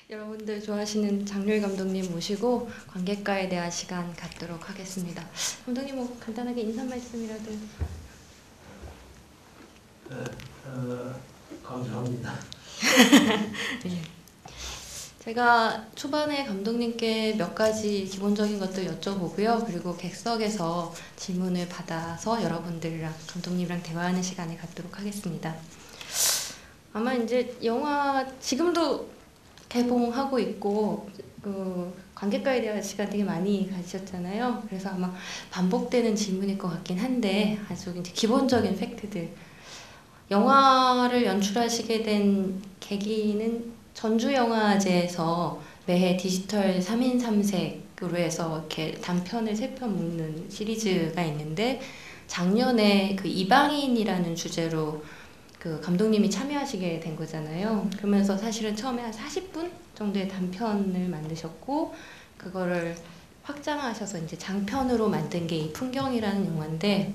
여러분들 좋아하시는 장료희 감독님 모시고 관객과에 대한 시간 갖도록 하겠습니다. 감독님 뭐 간단하게 인사 말씀이라도. 네, 감사합니다. 네. 제가 초반에 감독님께 몇 가지 기본적인 것들 여쭤보고요. 그리고 객석에서 질문을 받아서 여러분들이랑 감독님이랑 대화하는 시간을 갖도록 하겠습니다. 아마 이제 영화 지금도 개봉하고 있고 관객과에 대한 시간 되게 많이 가지셨잖아요. 그래서 아마 반복되는 질문일 것 같긴 한데 아주 이제 기본적인 팩트들. 영화를 연출하시게 된 계기는 전주영화제에서 매해 디지털 3인 3색으로 해서 이렇게 단편을 3편 묶는 시리즈가 있는데 작년에 그 이방인이라는 주제로 그 감독님이 참여하시게 된 거잖아요. 그러면서 사실은 처음에 한 40분 정도의 단편을 만드셨고 그거를 확장하셔서 이제 장편으로 만든 게 이 풍경이라는 영화인데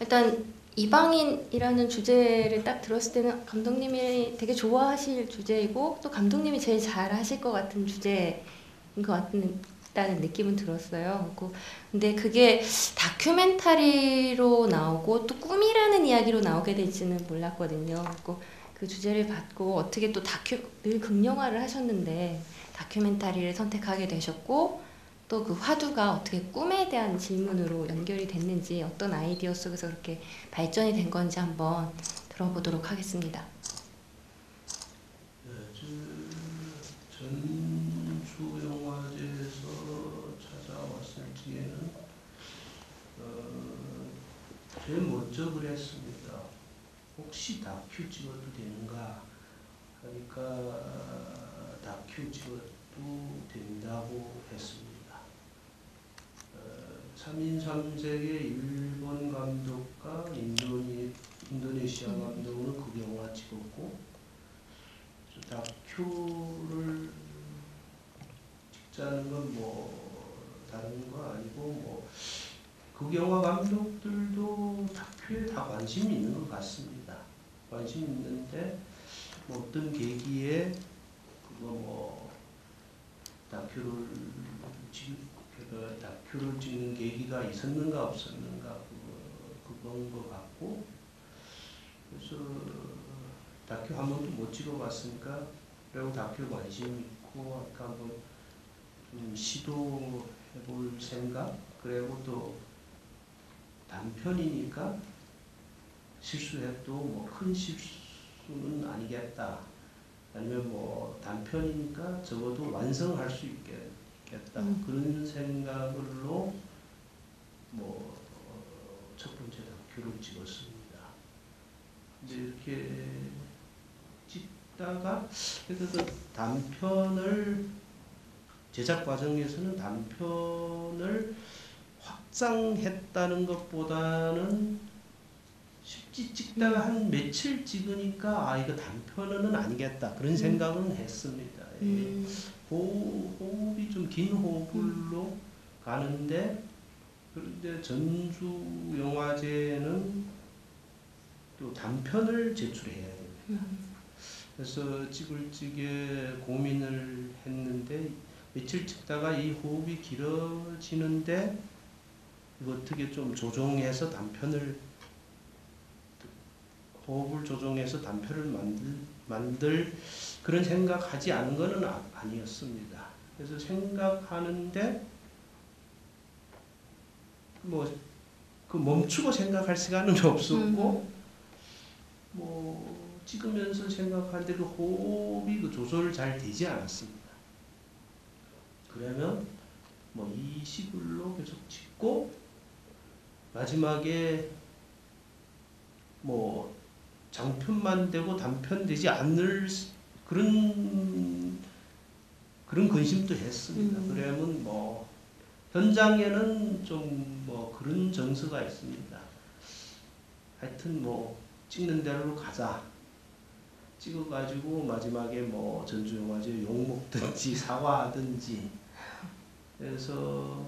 일단 이방인이라는 주제를 딱 들었을 때는 감독님이 되게 좋아하실 주제이고 또 감독님이 제일 잘 하실 것 같은 주제인 것 같다는 느낌은 들었어요. 근데 그게 다큐멘터리로 나오고 또 꿈이라는 이야기로 나오게 될지는 몰랐거든요. 그 주제를 받고 어떻게 또 늘 극영화를 하셨는데 다큐멘터리를 선택하게 되셨고 또 그 화두가 어떻게 꿈에 대한 질문으로 연결이 됐는지 어떤 아이디어 속에서 그렇게 발전이 된 건지 한번 들어보도록 하겠습니다. 전주영화제에서 찾아왔을 적에는 제일 먼저 그랬습니다. 혹시 다큐 찍어도 되는가 하니까 다큐 찍어도 된다고 했습니다. 3인 3색의 일본 감독과 인도네시아 감독은 그 영화 찍었고 다큐를 찍자는 건 뭐 다른 거 아니고 그 영화 감독들도 다큐에 다 관심이 있는 것 같습니다. 관심 있는데 어떤 계기에 다큐를 찍는 계기가 있었는가 없었는가 그건 것 같고 그래서 다큐 한 번도 못 찍어봤으니까 그리고 다큐 관심 있고 아까 한번 좀 시도해볼 생각 그리고 또 단편이니까 실수해도 큰 실수는 아니겠다 아니면 단편이니까 적어도 완성할 수 있겠다 그런 생각으로 첫 번째 다큐를 찍었습니다. 이제 이렇게 찍다가 그래서 단편을 제작 과정에서는 단편을 확장했다는 것보다는 쉽게 찍다가 한 며칠 찍으니까 이거 단편은 아니겠다 그런 생각은 했습니다. 호흡이 좀 긴 호흡으로 가는데 그런데 전주 영화제는 또 단편을 제출해야 됩니다. 그래서 찍을 적에 고민을 했는데 며칠 찍다가 이 호흡이 길어지는데 이거 어떻게 좀 조정해서 호흡을 조정해서 단편을 만들 그런 생각하지 않은 것은 아니었습니다. 그래서 생각하는데 멈추고 생각할 시간은 없었고 찍으면서 생각하는데 그 호흡이 조절 잘 되지 않았습니다. 그러면 이 식으로 계속 찍고 마지막에 장편만 되고 단편 되지 않을 그런 근심도 했습니다. 그러면 현장에는 좀 그런 정서가 있습니다. 하여튼 찍는 대로 가자. 찍어가지고 마지막에 전주영화제 욕 먹든지 사과하든지 그래서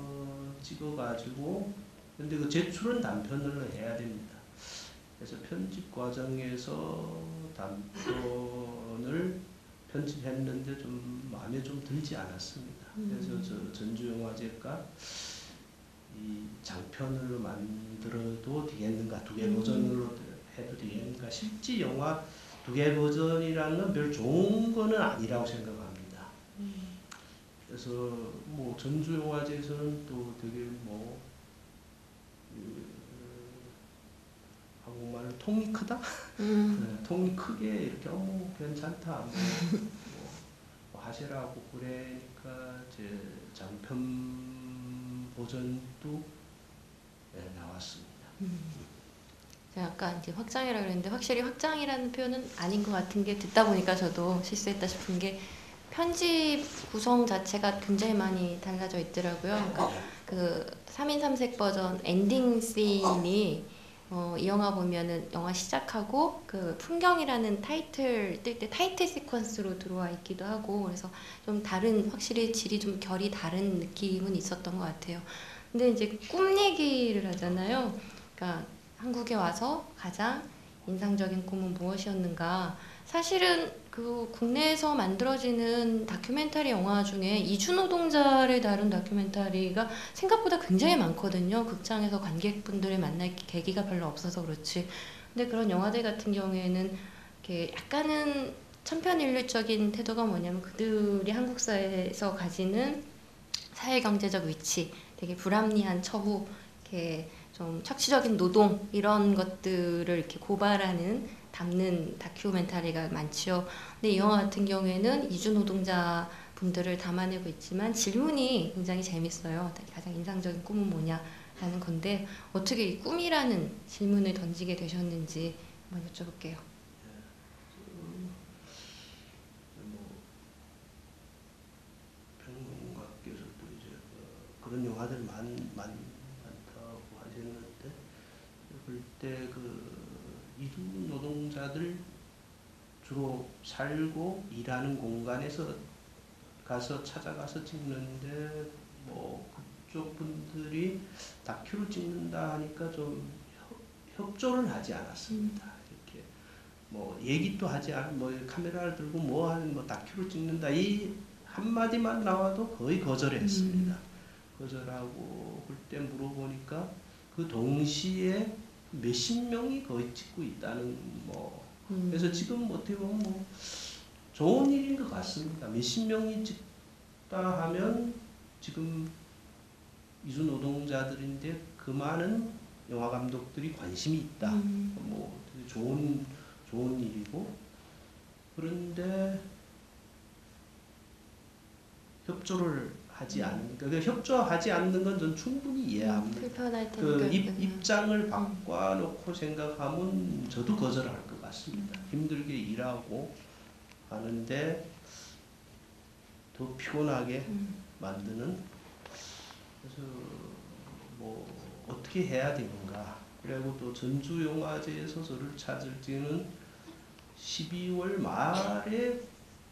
찍어가지고 근데 그 제출은 단편으로 해야 됩니다. 그래서 편집 과정에서 단편을 편집했는데 좀 마음에 좀 들지 않았습니다. 그래서 저 전주영화제가 이 장편으로 만들어도 되겠는가, 두 개 버전으로 해도 되겠는가. 실제 영화 두 개 버전이라는 건 별 좋은 거는 아니라고 생각합니다. 그래서 뭐 전주영화제에서는 또 되게 뭐 한국말로 통이 크다? 네, 통이 크게 이렇게 괜찮다 뭐 하시라고 그러니까 제 장편 버전도 네, 나왔습니다. 제가 아까 이제 확장이라고 그랬는데 확실히 확장이라는 표현은 아닌 것 같은 게 듣다 보니까 저도 실수했다 싶은 게 편집 구성 자체가 굉장히 많이 달라져 있더라고요. 그러니까 그 3인 3색 버전 엔딩 씬이 이 영화 보면은 영화 시작하고 그 풍경이라는 타이틀 뜰 때 타이틀 시퀀스로 들어와 있기도 하고 그래서 좀 다른 확실히 질이 좀 결이 다른 느낌은 있었던 것 같아요. 근데 이제 꿈 얘기를 하잖아요. 그러니까 한국에 와서 가장 인상적인 꿈은 무엇이었는가? 사실은 그 국내에서 만들어지는 다큐멘터리 영화 중에 이주노동자를 다룬 다큐멘터리가 생각보다 굉장히 많거든요. 극장에서 관객분들을 만날 계기가 별로 없어서 그렇지. 근데 그런 영화들 같은 경우에는 이렇게 약간은 천편일률적인 태도가 뭐냐면 그들이 한국 사회에서 가지는 사회경제적 위치, 되게 불합리한 처우, 이렇게 좀 착취적인 노동 이런 것들을 이렇게 고발하는 담는 다큐멘터리가 많죠. 근데 이 영화 같은 경우에는 이주 노동자 분들을 담아내고 있지만 질문이 굉장히 재밌어요. 가장 인상적인 꿈은 뭐냐라는 건데 어떻게 이 꿈이라는 질문을 던지게 되셨는지 한번 여쭤볼게요. 평론가께서도 이제 그런 영화들 많다고 하셨는데 그때 그 이주 노동자들 주로 살고 일하는 공간에서 가서 찾아가서 찍는데 뭐 그쪽 분들이 다큐를 찍는다 하니까 좀 협조를 하지 않았습니다. 이렇게 뭐 얘기도 하지 않, 뭐 카메라를 들고 뭐 하는 뭐 다큐를 찍는다 이 한마디만 나와도 거의 거절했습니다. 거절하고 그때 물어보니까 그 동시에 몇십 명이 거의 찍고 있다는 뭐 그래서 지금 어떻게 보면 뭐 좋은 일인 것 같습니다. 몇십 명이 찍다 하면 지금 이주 노동자들인데 그 많은 영화 감독들이 관심이 있다. 뭐 되게 좋은 일이고 그런데 협조를 하지 않는 그러니까 협조하지 않는 건 전 충분히 이해합니다. 불편할 그 테니까 입장을 바꿔놓고 생각하면 저도 거절할 것 같습니다. 힘들게 일하고 하는데 더 피곤하게 만드는 그래서 뭐 어떻게 해야 되는가 그리고 또 전주영화제에서 저를 찾을 때는 12월 말에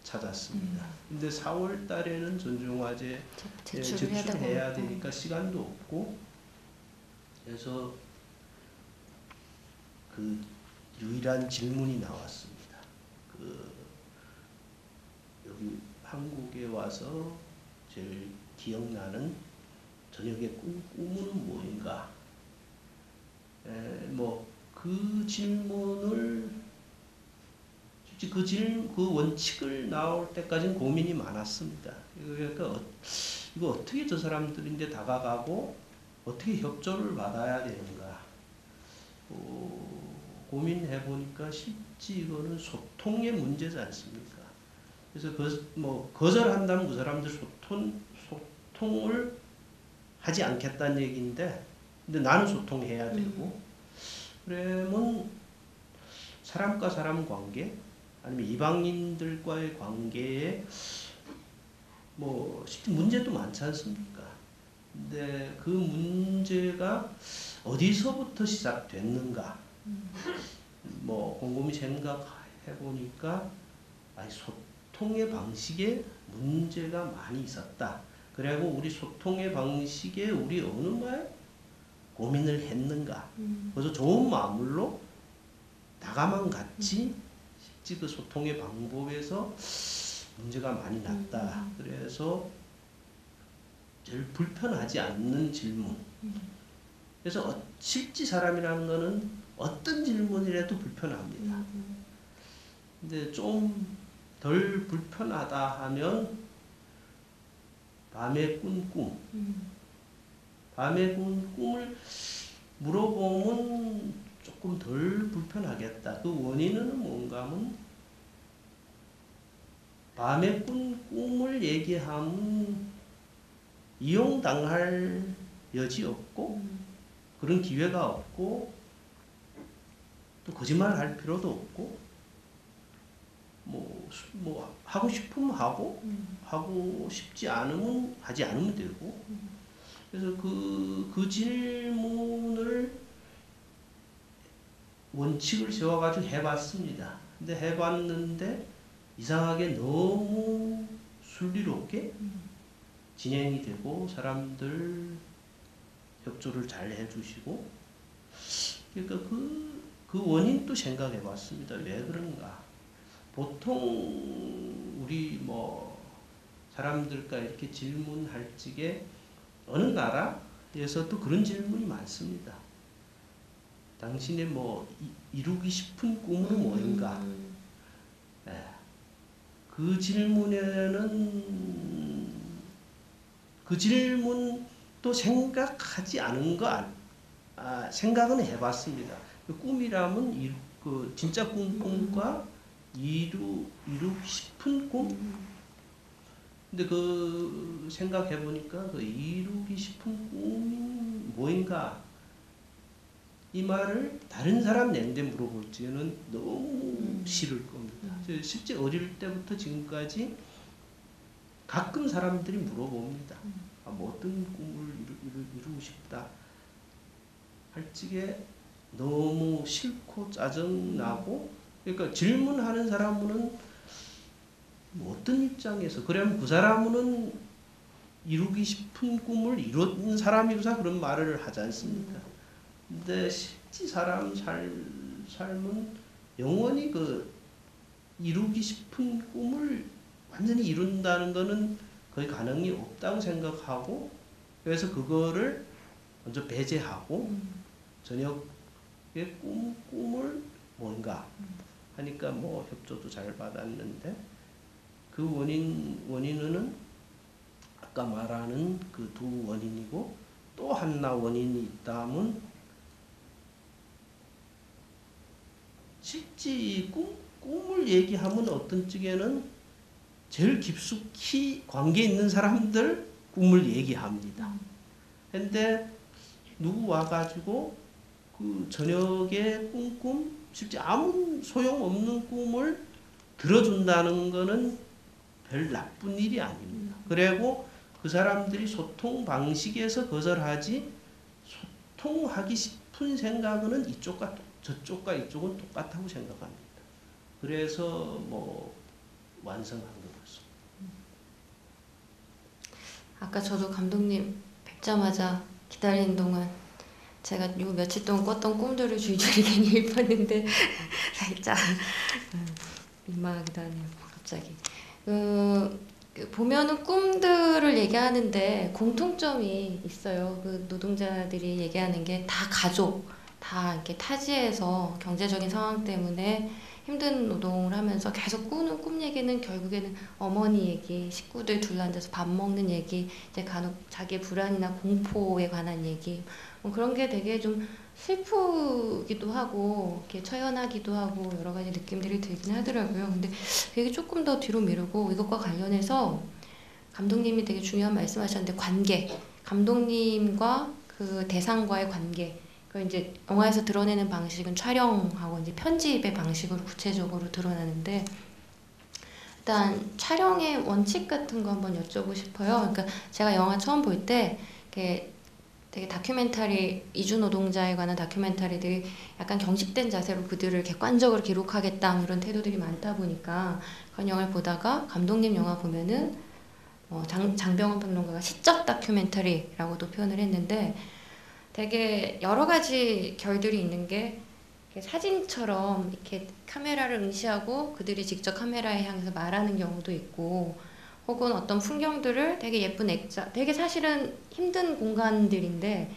찾았습니다. 근데 4월 달에는 전주영화제 제출해야 되니까 시간도 없고 그래서 그 유일한 질문이 나왔습니다. 그 여기 한국에 와서 제일 기억나는 저녁의 꿈은 뭐인가? 뭐 그 질문을 그 원칙을 나올 때까지는 고민이 많았습니다. 그러니까 이거 어떻게 저 사람들인데 다가가고 어떻게 협조를 받아야 되는가 고민해 보니까 실제 이거는 소통의 문제지 않습니까? 그래서 뭐 거절한다면 그 사람들 소통을 하지 않겠다는 얘기인데, 근데 나는 소통해야 되고, 그러면 사람과 사람 관계, 아니면 이방인들과의 관계에 뭐 실제 문제도 많지 않습니까? 근데 그 문제가 어디서부터 시작됐는가? 뭐 곰곰이 생각해 보니까 소통의 방식에 문제가 많이 있었다. 그리고 우리 소통의 방식에 우리 어느 말 고민을 했는가? 그래서 좋은 마음으로 다가만 갔지. 실제 그 소통의 방법에서 문제가 많이 났다. 그래서 제일 불편하지 않는 질문. 그래서 실제 사람이라는 거는 어떤 질문이라도 불편합니다. 근데 좀 덜 불편하다 하면 밤에 꾼 꿈. 밤에 꾼 꿈을 물어보면 조금 덜 불편하겠다. 그 원인은 뭔가 하면 밤에 꾼 꿈을 얘기하면 이용당할 여지 없고 그런 기회가 없고 또 거짓말 할 필요도 없고 뭐 하고 싶으면 하고 하고 싶지 않으면 하지 않으면 되고 그래서 그 질문을 원칙을 세워가지고 해봤습니다. 근데 해봤는데 이상하게 너무 순리롭게 진행이 되고 사람들 협조를 잘 해주시고 그러니까 그 원인도 생각해봤습니다. 왜 그런가? 보통 우리 뭐 사람들과 이렇게 질문할 적에 어느 나라에서도 그런 질문이 많습니다. 당신의 뭐 이루기 싶은 꿈은 뭐인가? 네. 그 질문도 생각하지 않은 거 생각은 해봤습니다. 그 꿈이라면 그 진짜 꿈과 이루고 싶은 꿈. 근데 그 생각해 보니까 그 이루기 싶은 꿈이 뭐인가? 이 말을 다른 사람 내는데 물어볼 적에는 너무 싫을 겁니다. 실제 어릴 때부터 지금까지 가끔 사람들이 물어봅니다. 뭐 어떤 꿈을 이루고 싶다. 할 적에 너무 싫고 짜증나고 그러니까 질문하는 사람은 뭐 어떤 입장에서 그러면 그 사람은 이루기 싶은 꿈을 이룬 사람이로서 그런 말을 하지 않습니까? 근데 실제 사람 삶은 영원히 그 이루기 싶은 꿈을 완전히 이룬다는 거는 거의 가능이 없다고 생각하고 그래서 그거를 먼저 배제하고 저녁에 꿈을 뭔가 하니까 뭐 협조도 잘 받았는데 그 원인은 아까 말하는 그 두 원인이고 또 하나 원인이 있다면 실제 꿈을 얘기하면 어떤 쪽에는 제일 깊숙이 관계 있는 사람들 꿈을 얘기합니다. 근데 누구 와가지고 그 저녁에 꿈 실제 아무 소용없는 꿈을 들어준다는 거는 별 나쁜 일이 아닙니다. 그리고 그 사람들이 소통 방식에서 거절하지 소통하기 싶은 생각은 저쪽과 이쪽은 똑같다고 생각합니다. 그래서 뭐 완성한 것 같습니다. 아까 저도 감독님 뵙자마자 기다리는 동안 제가 요 며칠 동안 꿨던 꿈들을 줄줄이 괜히 읊었는데 살짝 민망하기도 하네요. 갑자기. 보면은 꿈들을 얘기하는데 공통점이 있어요. 그 노동자들이 얘기하는 게 다 가족, 다 이렇게 타지에서 경제적인 상황 때문에 힘든 노동을 하면서 계속 꾸는 꿈 얘기는 결국에는 어머니 얘기, 식구들 둘러앉아서 밥 먹는 얘기, 이제 간혹 자기의 불안이나 공포에 관한 얘기, 뭐 그런 게 되게 좀 슬프기도 하고 이렇게 처연하기도 하고 여러 가지 느낌들이 들긴 하더라고요. 근데 그게 조금 더 뒤로 미루고 이것과 관련해서 감독님이 되게 중요한 말씀하셨는데 관계, 감독님과 그 대상과의 관계. 그 이제 영화에서 드러내는 방식은 촬영하고 이제 편집의 방식으로 구체적으로 드러나는데 일단 촬영의 원칙 같은 거 한번 여쭤보고 싶어요. 그러니까 제가 영화 처음 볼 때 되게 다큐멘터리, 이주노동자에 관한 다큐멘터리들이 약간 경직된 자세로 그들을 객관적으로 기록하겠다 이런 태도들이 많다 보니까 그런 영화를 보다가 감독님 영화 보면은 장병원 평론가가 시적 다큐멘터리라고도 표현을 했는데 되게 여러 가지 결들이 있는 게 이렇게 사진처럼 이렇게 카메라를 응시하고 그들이 직접 카메라에 향해서 말하는 경우도 있고, 혹은 어떤 풍경들을 되게 예쁜 액자, 되게 사실은 힘든 공간들인데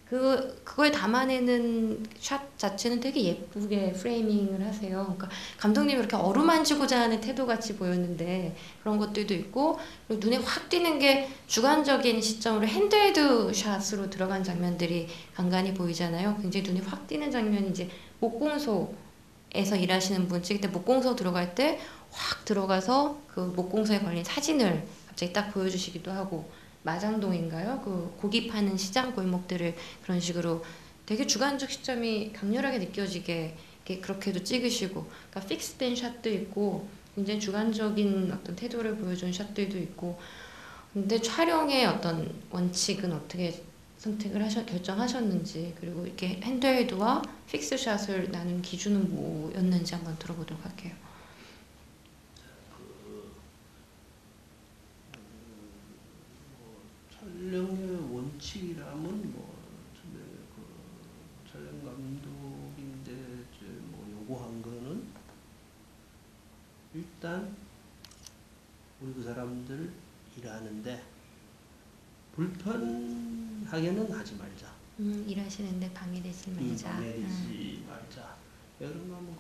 그걸 담아내는 샷 자체는 되게 예쁘게 프레이밍을 하세요. 그러니까 감독님이 이렇게 어루만지고자 하는 태도 같이 보였는데 그런 것들도 있고, 그리고 눈에 확 띄는 게 주관적인 시점으로 핸드헤드 샷으로 들어간 장면들이 간간히 보이잖아요. 굉장히 눈에 확 띄는 장면이 이제 목공소에서 일하시는 분 찍을 때 목공소 들어갈 때 확 들어가서 그 목공소에 걸린 사진을 갑자기 딱 보여주시기도 하고, 마장동인가요? 그 고기 파는 시장 골목들을 그런 식으로 되게 주관적 시점이 강렬하게 느껴지게 이렇게 그렇게도 찍으시고, 그러니까 픽스된 샷도 있고 굉장히 주관적인 어떤 태도를 보여준 샷들도 있고. 근데 촬영의 어떤 원칙은 어떻게 결정하셨는지, 그리고 이렇게 핸드헬드와 픽스샷을 나눈 기준은 뭐였는지 한번 들어보도록 할게요. 촬영의 원칙이라면 뭐 처음에 그 촬영 감독인데 이제 뭐 요구한 거는 일단 우리 그 사람들 일하는데 불편하게는 하지 말자. 일하시는데 방해되지 말자. 방해되지 말자. 이런 거는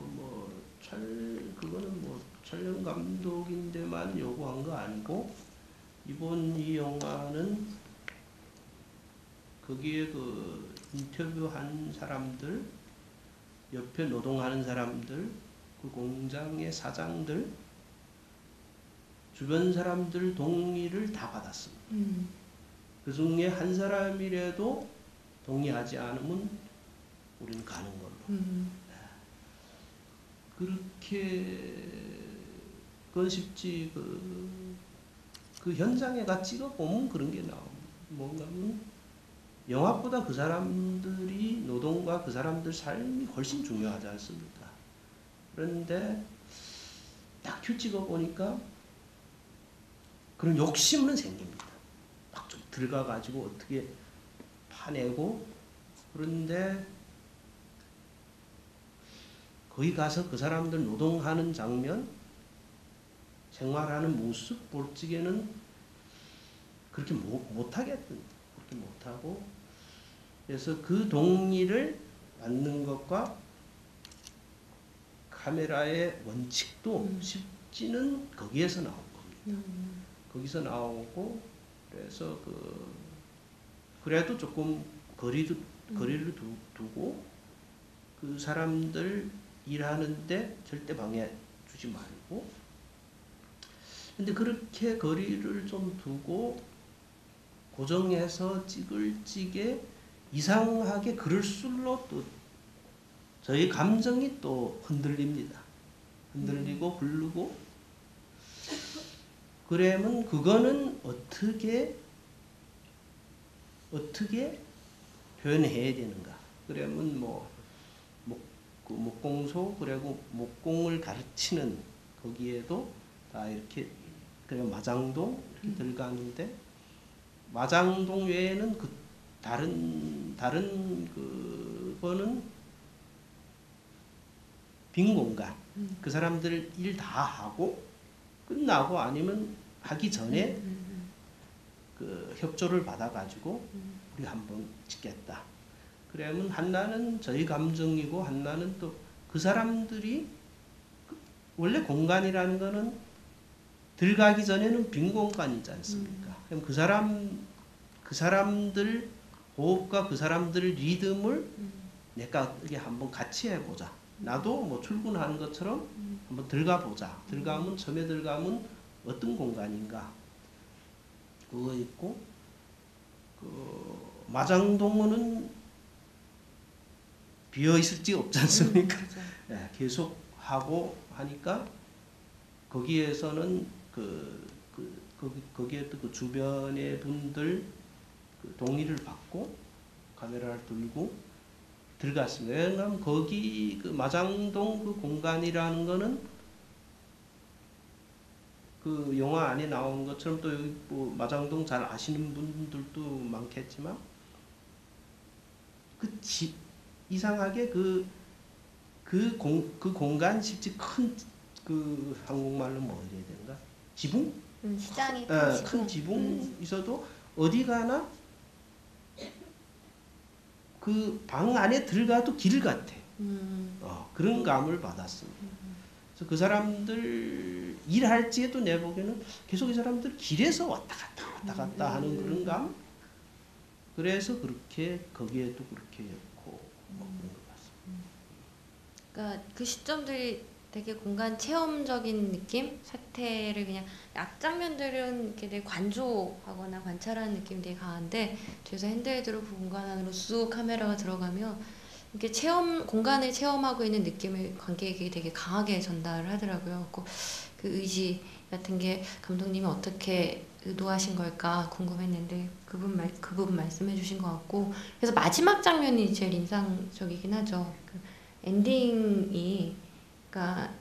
그거는 뭐 촬영 감독인데만 요구한 거 아니고, 이번 이 영화는 거기에 그 인터뷰한 사람들, 옆에 노동하는 사람들, 그 공장의 사장들, 주변 사람들 동의를 다 받았습니다. 그 중에 한 사람이라도 동의하지 않으면 우리는 가는 걸로. 그렇게 그건 쉽지. 그 현장에 가 찍어보면 그런 게 나옵니다. 뭔가 하면 영화보다 그 사람들이 노동과 그 사람들 삶이 훨씬 중요하지 않습니까? 그런데 다큐 찍어보니까 그런 욕심은 생깁니다. 막 좀 들어가가지고 어떻게 파내고. 그런데 거기 가서 그 사람들 노동하는 장면, 생활하는 모습 볼 적에는 그렇게 못하겠던, 그렇게 못하고. 그래서 그 동의를 받는 것과 카메라의 원칙도 쉽지는 거기에서 나온 겁니다. 거기서 나오고, 그래서 그래도 조금 거리를 두고 그 사람들 일하는데 절대 방해 주지 말고. 근데 그렇게 거리를 좀 두고 고정해서 찍을 적에 이상하게 그럴수록 또 저희 감정이 또 흔들립니다. 흔들리고 부르고. 그러면 그거는 어떻게 표현해야 되는가. 그러면 그 목공소, 그리고 목공을 가르치는 거기에도 다 이렇게, 그리고 마장동 이렇게 들어가는데, 마장동 외에는 그 다른 그거는 빈 공간. 그 사람들 일 다 하고 끝나고 아니면 하기 전에 그 협조를 받아가지고 우리 한번 찍겠다. 그러면 하나는 저희 감정이고 하나는 또 그 사람들이, 원래 공간이라는 거는 들어가기 전에는 빈 공간이지 않습니까? 그럼 그 사람들 호흡과 그 사람들 리듬을 내가 이게 한번 같이 해보자. 나도 뭐 출근하는 것처럼 한번 들어가 보자. 들어가면 처음에 들어가면 어떤 공간인가. 그거 있고, 그 마장동은 비어 있을지 없지 않습니까? 네, 계속 하고 하니까 거기에서는 거기에 또 그 주변의 분들 그 동의를 받고 카메라를 들고 들어갔습니다. 왜냐하면 거기 그 마장동 그 공간이라는 거는 그 영화 안에 나온 것처럼, 또 여기 뭐 마장동 잘 아시는 분들도 많겠지만, 그 집 이상하게 그 그 공간 실제 큰 그 한국말로 뭐 해야 되는가? 지붕? 시장이 큰 지붕 있어도 어디 가나 그 방 안에 들어가도 길 같아. 그런 감을 받았습니다. 그래서 그 사람들 일할지에도 내 보기에는 계속 이 사람들 길에서 왔다 갔다 하는 그런 감. 그래서 그렇게 거기에도 그렇게 였고 뭐 그런 것 같습니다. 그러니까 그 시점들이 되게 공간 체험적인 느낌? 사태를 그냥 악장면들은 이렇게 되게 관조하거나 관찰하는 느낌이 되게 강한데 뒤에서 핸드헬드로 그 공간 안으로 쑥 카메라가 들어가면 이렇게 공간을 체험하고 있는 느낌을 관객에게 되게 강하게 전달을 하더라고요. 그 의지 같은 게 감독님이 어떻게 의도하신 걸까 궁금했는데 그 부분 말씀해 주신 것 같고 그래서 마지막 장면이 제일 인상적이긴 하죠. 그 엔딩이 그러니까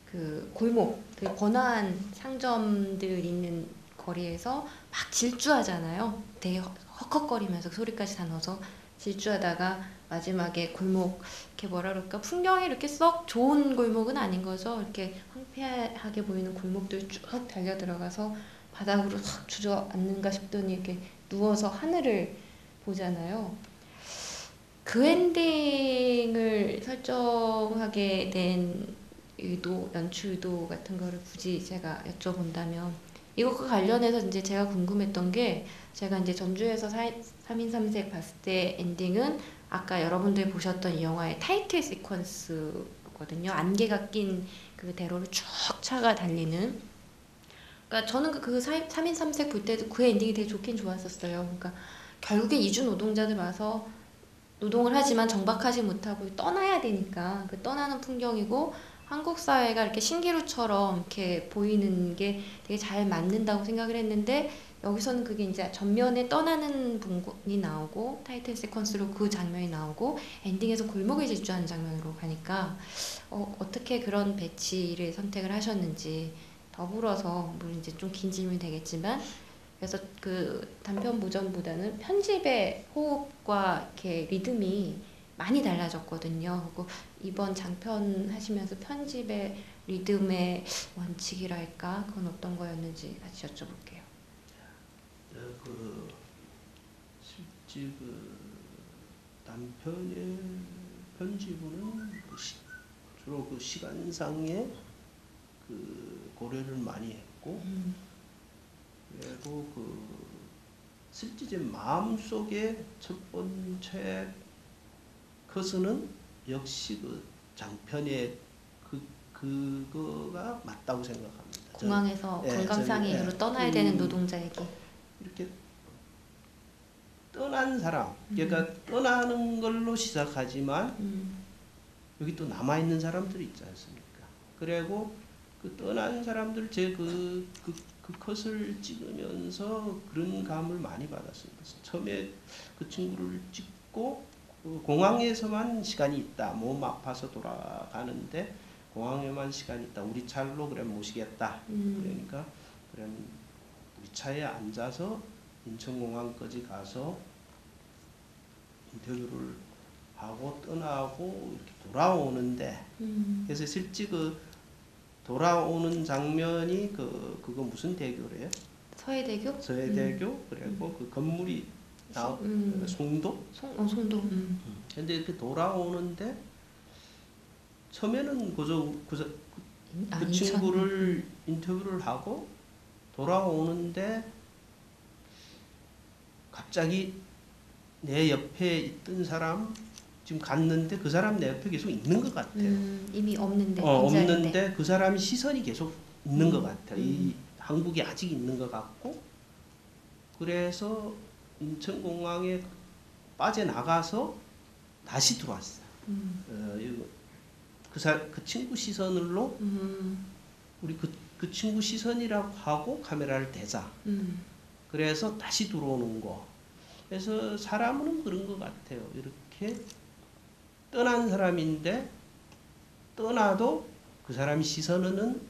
그 골목, 그 번화한 상점들 있는 거리에서 막 질주하잖아요. 되게 헉헉거리면서 소리까지 다 넣어서 질주하다가 마지막에 골목 이렇게 뭐라 그럴까 풍경이 이렇게 썩 좋은 골목은 아닌 거죠. 이렇게 황폐하게 보이는 골목들 쭉 달려 들어가서 바닥으로 확 주저앉는가 싶더니 이렇게 누워서 하늘을 보잖아요. 그 엔딩을 설정하게 된 의도, 연출 의도 같은 거를 굳이 제가 여쭤본다면 이것과 관련해서 이제 제가 궁금했던 게 제가 이제 전주에서 3인 3색 봤을 때 엔딩은 아까 여러분들이 보셨던 이 영화의 타이틀 시퀀스거든요. 안개가 낀 그 대로를 쭉 차가 달리는 그러니까 저는 그 3인 3색 볼 때도 그 엔딩이 되게 좋긴 좋았었어요. 그러니까 결국에 이주 노동자들 와서 노동을 하지만 정박하지 못하고 떠나야 되니까 그 떠나는 풍경이고 한국 사회가 이렇게 신기루처럼 이렇게 보이는 게 되게 잘 맞는다고 생각을 했는데 여기서는 그게 이제 전면에 떠나는 분이 나오고 타이틀 시퀀스로 그 장면이 나오고 엔딩에서 골목에 질주하는 장면으로 가니까 어떻게 그런 배치를 선택을 하셨는지 더불어서 물론 이제 좀 긴 질문이 되겠지만 그래서 그 단편 버전보다는 편집의 호흡과 이렇게 리듬이 많이 달라졌거든요. 그리고 이번 장편 하시면서 편집의 리듬의 원칙이랄까 그건 어떤 거였는지 같이 여쭤볼게요. 그 실제 그 단편의 편집은 주로 그 시간상의 그 고려를 많이 했고 그리고 그 실제 제 마음속에 첫 번째 컷은 역시 그 장편의 그거가 맞다고 생각합니다. 공항에서 관광상인으로 떠나야 되는 노동자에게 이렇게 떠난 사람, 그러니까 떠나는 걸로 시작하지만 여기 또 남아 있는 사람들이 있지 않습니까? 그리고 그 떠난 사람들 제 그 컷을 찍으면서 그런 감을 많이 받았습니다. 처음에 그 친구를 찍고 그 공항에서만 시간이 있다. 몸 아파서 돌아가는데 공항에만 시간이 있다. 우리 차로 그래 모시겠다. 그러니까 그래 우리 차에 앉아서 인천공항까지 가서 인터뷰를 하고 떠나고 이렇게 돌아오는데 그래서 실제 그 돌아오는 장면이 그거 무슨 대교래요? 서해대교? 서해대교 그리고 그 건물이 송도? 송도. 근데 이렇게 돌아오는데 처음에는 그 친구를 인터뷰를 하고 돌아오는데 갑자기 내 옆에 있던 사람 지금 갔는데 그 사람 내 옆에 계속 있는 것 같아요. 이미 없는데. 없는데 그 사람이 시선이 계속 있는 것 같아요. 이 한국이 아직 있는 것 같고 그래서 인천공항에 빠져나가서 다시 들어왔어요. 그 친구 시선으로 우리 그 친구 시선이라고 하고 카메라를 대자. 그래서 다시 들어오는 거. 그래서 사람은 그런 것 같아요. 이렇게 떠난 사람인데 떠나도 그 사람의 시선은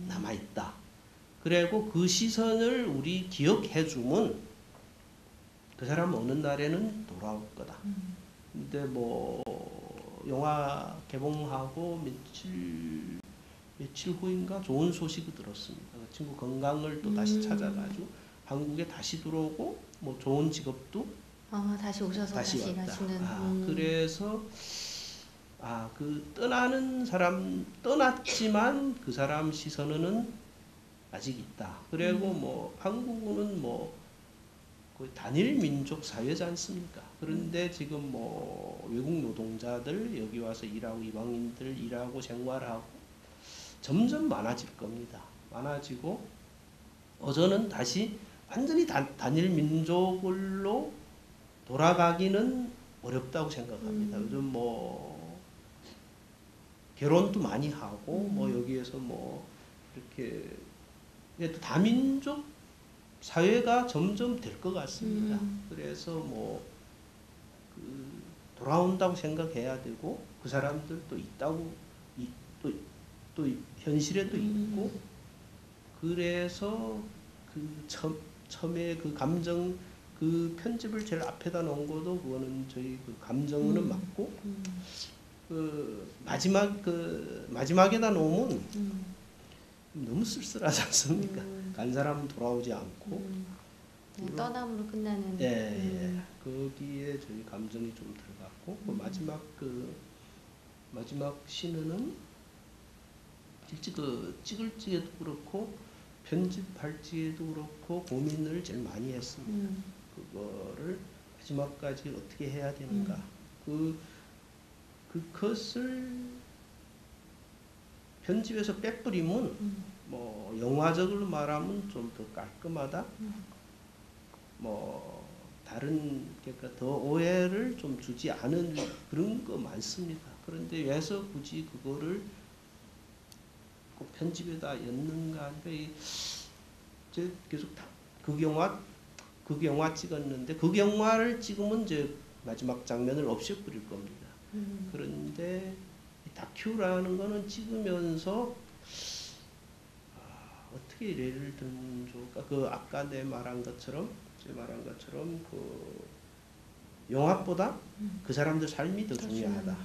남아있다. 그리고 그 시선을 우리 기억해주면 그 사람 어느 날에는 돌아올 거다. 근데 뭐 영화 개봉하고 며칠 후인가 좋은 소식을 들었습니다. 그 친구 건강을 또 다시 찾아가지고 한국에 다시 들어오고 뭐 좋은 직업도 다시 오셔서 다시 왔다. 일하시는. 그래서 그 떠나는 사람 떠났지만 그 사람 시선에는 아직 있다. 그리고 뭐 한국은 뭐 거의 단일 민족 사회지 않습니까? 그런데 지금 뭐 외국 노동자들 여기 와서 일하고 이방인들 일하고 생활하고 점점 많아질 겁니다. 많아지고 저는 다시 완전히 단일 민족으로 돌아가기는 어렵다고 생각합니다. 요즘 뭐 결혼도 많이 하고 뭐 여기에서 뭐 이렇게 또 다민족 사회가 점점 될 것 같습니다. 그래서 뭐 돌아온다고 생각해야 되고 그 사람들도 있다고 또 현실에 또 있고 그래서 그 처음에 그 감정 그 편집을 제일 앞에다 놓은 것도 그거는 저희 그 감정은 맞고 그 마지막에다 놓으면 너무 쓸쓸하지 않습니까? 간 사람은 돌아오지 않고 떠남으로 끝나는. 예. 거기에 저희 감정이 좀 들어갔고 마지막 시는 찍을 적에도 그렇고 편집할 적에도 그렇고 고민을 제일 많이 했습니다. 그거를 마지막까지 어떻게 해야 되는가. 그것을 편집에서 빼버리면 뭐 영화적으로 말하면 좀 더 깔끔하다. 뭐 다른 그러니까 더 오해를 좀 주지 않은 그런 거 많습니다. 그런데 왜서 굳이 그거를 꼭 편집에다 였는가 하니까 이제 계속 극영화 찍었는데 극영화를 찍으면 이제 마지막 장면을 없애버릴 겁니다. 그런데 다큐라는 거는 찍으면서 어떻게 예를 들면 좋을까? 그 아까 제 말한 것처럼 그 영화보다 그 사람들 삶이 더 중요하다.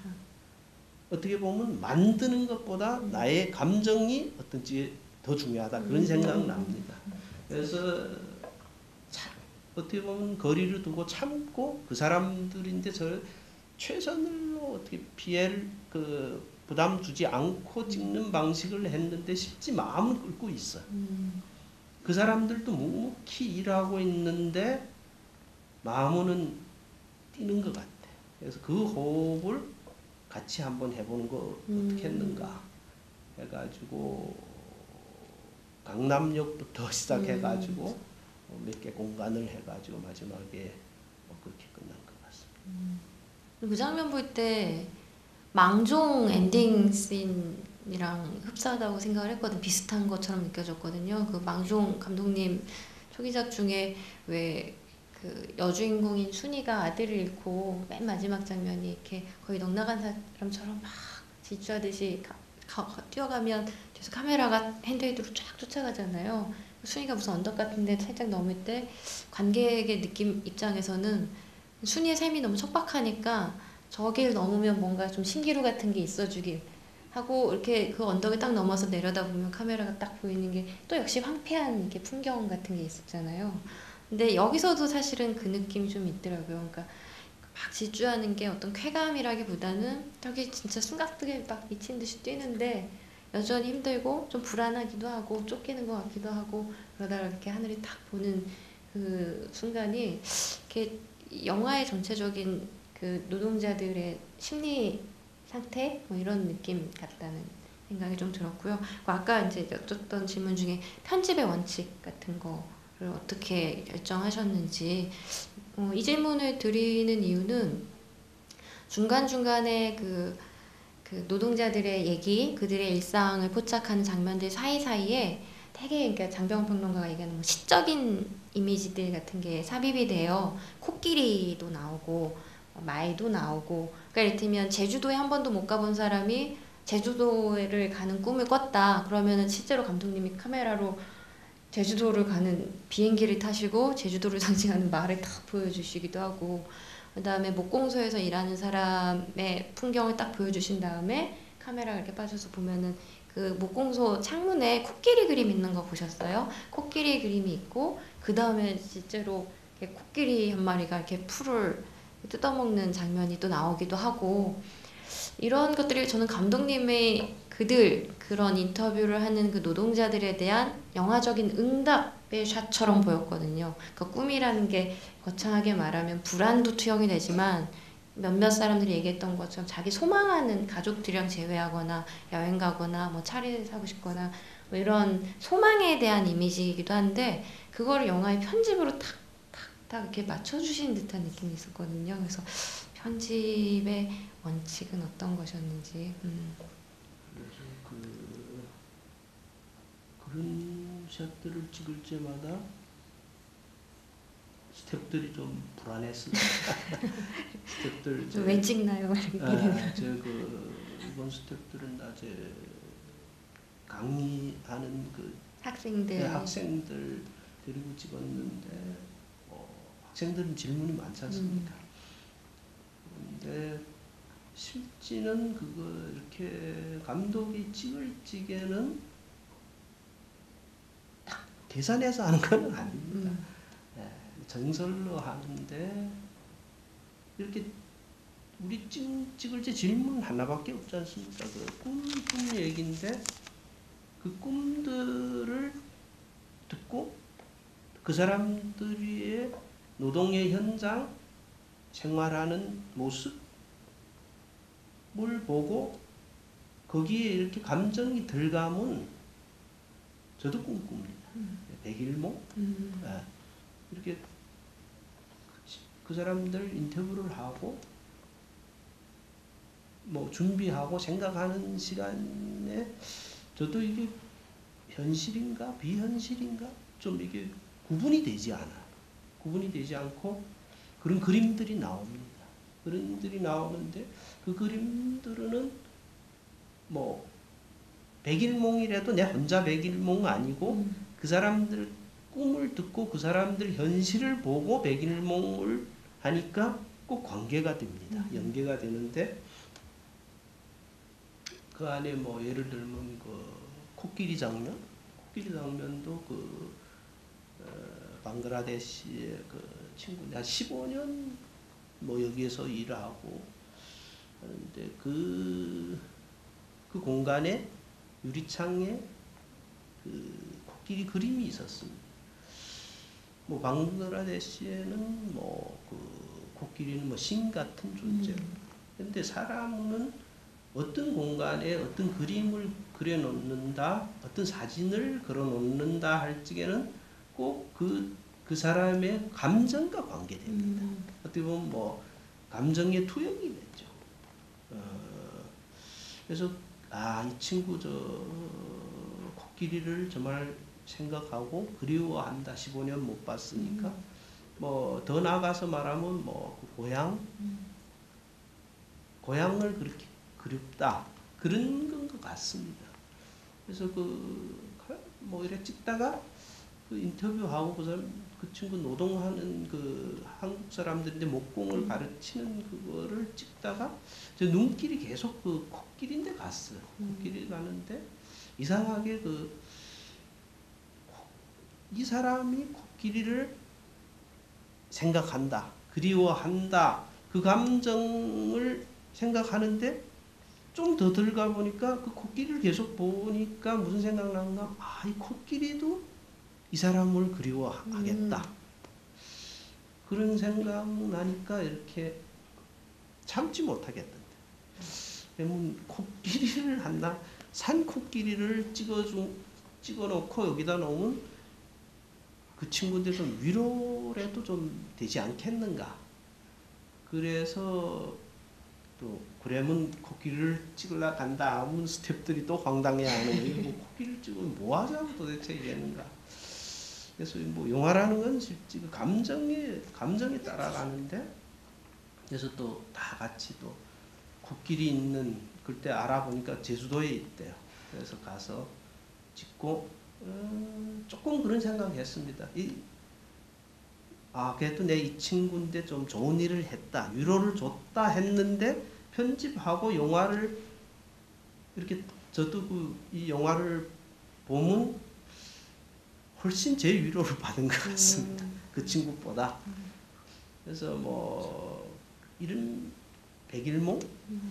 어떻게 보면 만드는 것보다 나의 감정이 어떤지 더 중요하다. 그런 생각 납니다. 그래서 어떻게 보면 거리를 두고 참고 그 사람들인데 최선으로 어떻게 피해를 부담 주지 않고 찍는 방식을 했는데 실제 마음은 끓고 있어. 그 사람들도 묵묵히 일하고 있는데 마음은 뛰는 것 같아. 그래서 그 호흡을 같이 한번 해보는 거 어떻게 했는가 해가지고 강남역부터 시작해가지고 몇 개 공간을 해가지고 마지막에 그렇게 끝난 것 같습니다. 그 장면 볼 때 망종 엔딩 씬이랑 흡사하다고 생각을 했거든. 비슷한 것처럼 느껴졌거든요. 그 망종 감독님 초기작 중에 왜 그 여주인공인 순이가 아들을 잃고 맨 마지막 장면이 이렇게 거의 넋나간 사람처럼 막 질주하듯이 뛰어가면 뒤에서 카메라가 핸드헤드로 쫙 쫓아가잖아요. 순이가 무슨 언덕 같은데 살짝 넘을 때 관객의 느낌 입장에서는 순이의 삶이 너무 척박하니까 저길 넘으면 뭔가 좀 신기루 같은 게 있어주길 하고 이렇게 그 언덕을 딱 넘어서 내려다보면 카메라가 딱 보이는 게 또 역시 황폐한 이렇게 풍경 같은 게 있었잖아요. 근데 여기서도 사실은 그 느낌이 좀 있더라고요. 그러니까 막 질주하는 게 어떤 쾌감이라기보다는 저기 진짜 숨가쁘게 막 미친 듯이 뛰는데 여전히 힘들고 좀 불안하기도 하고 쫓기는 것 같기도 하고 그러다가 이렇게 하늘이 탁 보는 그 순간이 이렇게 영화의 전체적인 그 노동자들의 심리 상태 뭐 이런 느낌 같다는 생각이 좀 들었고요. 아까 이제 여쭙던 질문 중에 편집의 원칙 같은 거를 어떻게 결정하셨는지 이 질문을 드리는 이유는 중간중간에 그 노동자들의 얘기, 그들의 일상을 포착하는 장면들 사이사이에 되게 그러니까 장병 평론가가 얘기하는 뭐 시적인 이미지들 같은 게 삽입이 돼요. 코끼리도 나오고 말도 나오고 그러니까 이를테면 제주도에 한 번도 못 가본 사람이 제주도를 가는 꿈을 꿨다. 그러면은 실제로 감독님이 카메라로 제주도를 가는 비행기를 타시고 제주도를 상징하는 말을 다 보여주시기도 하고 그다음에 목공소에서 일하는 사람의 풍경을 딱 보여주신 다음에 카메라가 이렇게 빠져서 보면은 그 목공소 창문에 코끼리 그림 있는 거 보셨어요? 코끼리 그림이 있고 그 다음에 실제로 이렇게 코끼리 한 마리가 이렇게 풀을 뜯어먹는 장면이 또 나오기도 하고 이런 것들이 저는 감독님의 그런 인터뷰를 하는 그 노동자들에 대한 영화적인 응답의 샷처럼 보였거든요. 그 꿈이라는 게 거창하게 말하면 불안도 투영이 되지만 몇몇 사람들이 얘기했던 것처럼 자기 소망하는 가족들이랑 재회하거나 여행 가거나 뭐 차를 사고 싶거나 뭐 이런 소망에 대한 이미지이기도 한데 그거를 영화의 편집으로 탁탁탁 이렇게 맞춰주신 듯한 느낌이 있었거든요. 그래서 편집의 원칙은 어떤 것이었는지. 그래서 그런 샷들을 찍을 때마다 스태프들이 좀 불안했습니다. 스태프들 왜 찍나요? 이번 스태프들은 낮에 강의하는 학생들 데리고 찍었는데 학생들은 질문이 많지 않습니까? 그런데 실제는 그거 이렇게 감독이 찍을 적에는 딱 계산해서 하는 건 아닙니다. 정설로 하는데 이렇게 우리 찍을 때 질문 하나밖에 없지 않습니까? 그 꿈 얘기인데 그 꿈들을 듣고 그 사람들의 노동의 현장 생활하는 모습을 보고 거기에 이렇게 감정이 들어가면 저도 꿈꿉니다. 백일몽 이렇게 그 사람들 인터뷰를 하고 뭐 준비하고 생각하는 시간에 저도 이게 현실인가 비현실인가 좀 이게 구분이 되지 않아요. 구분이 되지 않고 그런 그림들이 나옵니다. 그림들이 나오는데 그 그림들은 뭐 백일몽이라도 내 혼자 백일몽 아니고 그 사람들 꿈을 듣고 그 사람들 현실을 보고 백일몽을 하니까 꼭 관계가 됩니다. 연계가 되는데 그 안에 뭐 예를 들면 그 코끼리 장면도 방글라데시의 그 친구 한 15년 뭐 여기에서 일을 하고 하는데 그 공간에 유리창에 그 코끼리 그림이 있었습니다. 뭐 방글라데시에는 뭐 그 코끼리는 뭐 신 같은 존재. 근데 사람은 어떤 공간에 어떤 그림을 그려놓는다, 어떤 사진을 걸어놓는다 할 적에는 꼭 그 사람의 감정과 관계됩니다. 어떻게 보면 뭐 감정의 투영이 되죠. 그래서 이 친구 코끼리를 정말 생각하고 그리워한다. 15년 못 봤으니까. 뭐 더 나아가서 말하면 뭐 그 고향을 그렇게 그립다. 그런 건 것 같습니다. 그래서 뭐 이래 찍다가 그 인터뷰하고 그 친구 노동하는 그 한국 사람들인데 목공을 가르치는 그거를 찍다가 저 눈길이 계속 그 코끼리인데 갔어요. 코끼리 가는데 이상하게 이 사람이 코끼리를 생각한다, 그리워한다, 그 감정을 생각하는데 좀 더 들어가 보니까 그 코끼리를 계속 보니까 무슨 생각 나는가? 이 코끼리도 이 사람을 그리워하겠다. 그런 생각 나니까 이렇게 참지 못하겠던데. 그러면 코끼리를 산 코끼리를 찍어놓고 여기다 놓으면 그 친구들 좀 위로라도 좀 되지 않겠는가. 그래서 또 그러면 코끼리를 찍으려 간다 하면 스태프들이 또 황당해하는 거예요. 뭐 코끼리를 찍으면 뭐 하자고 도대체 이랬는가. 그래서 뭐 영화라는 건 실제 그 감정에 따라가는데 그래서 또 다 같이 또 코끼리 있는 그때 알아보니까 제주도에 있대요. 그래서 가서 찍고 조금 그런 생각했습니다. 그래도 내 이 친구인데 좀 좋은 일을 했다, 위로를 줬다 했는데 편집하고 영화를 이렇게 저도 이 영화를 보면 훨씬 제 위로를 받은 것 같습니다. 그 친구보다. 그래서 뭐 이런 백일몽,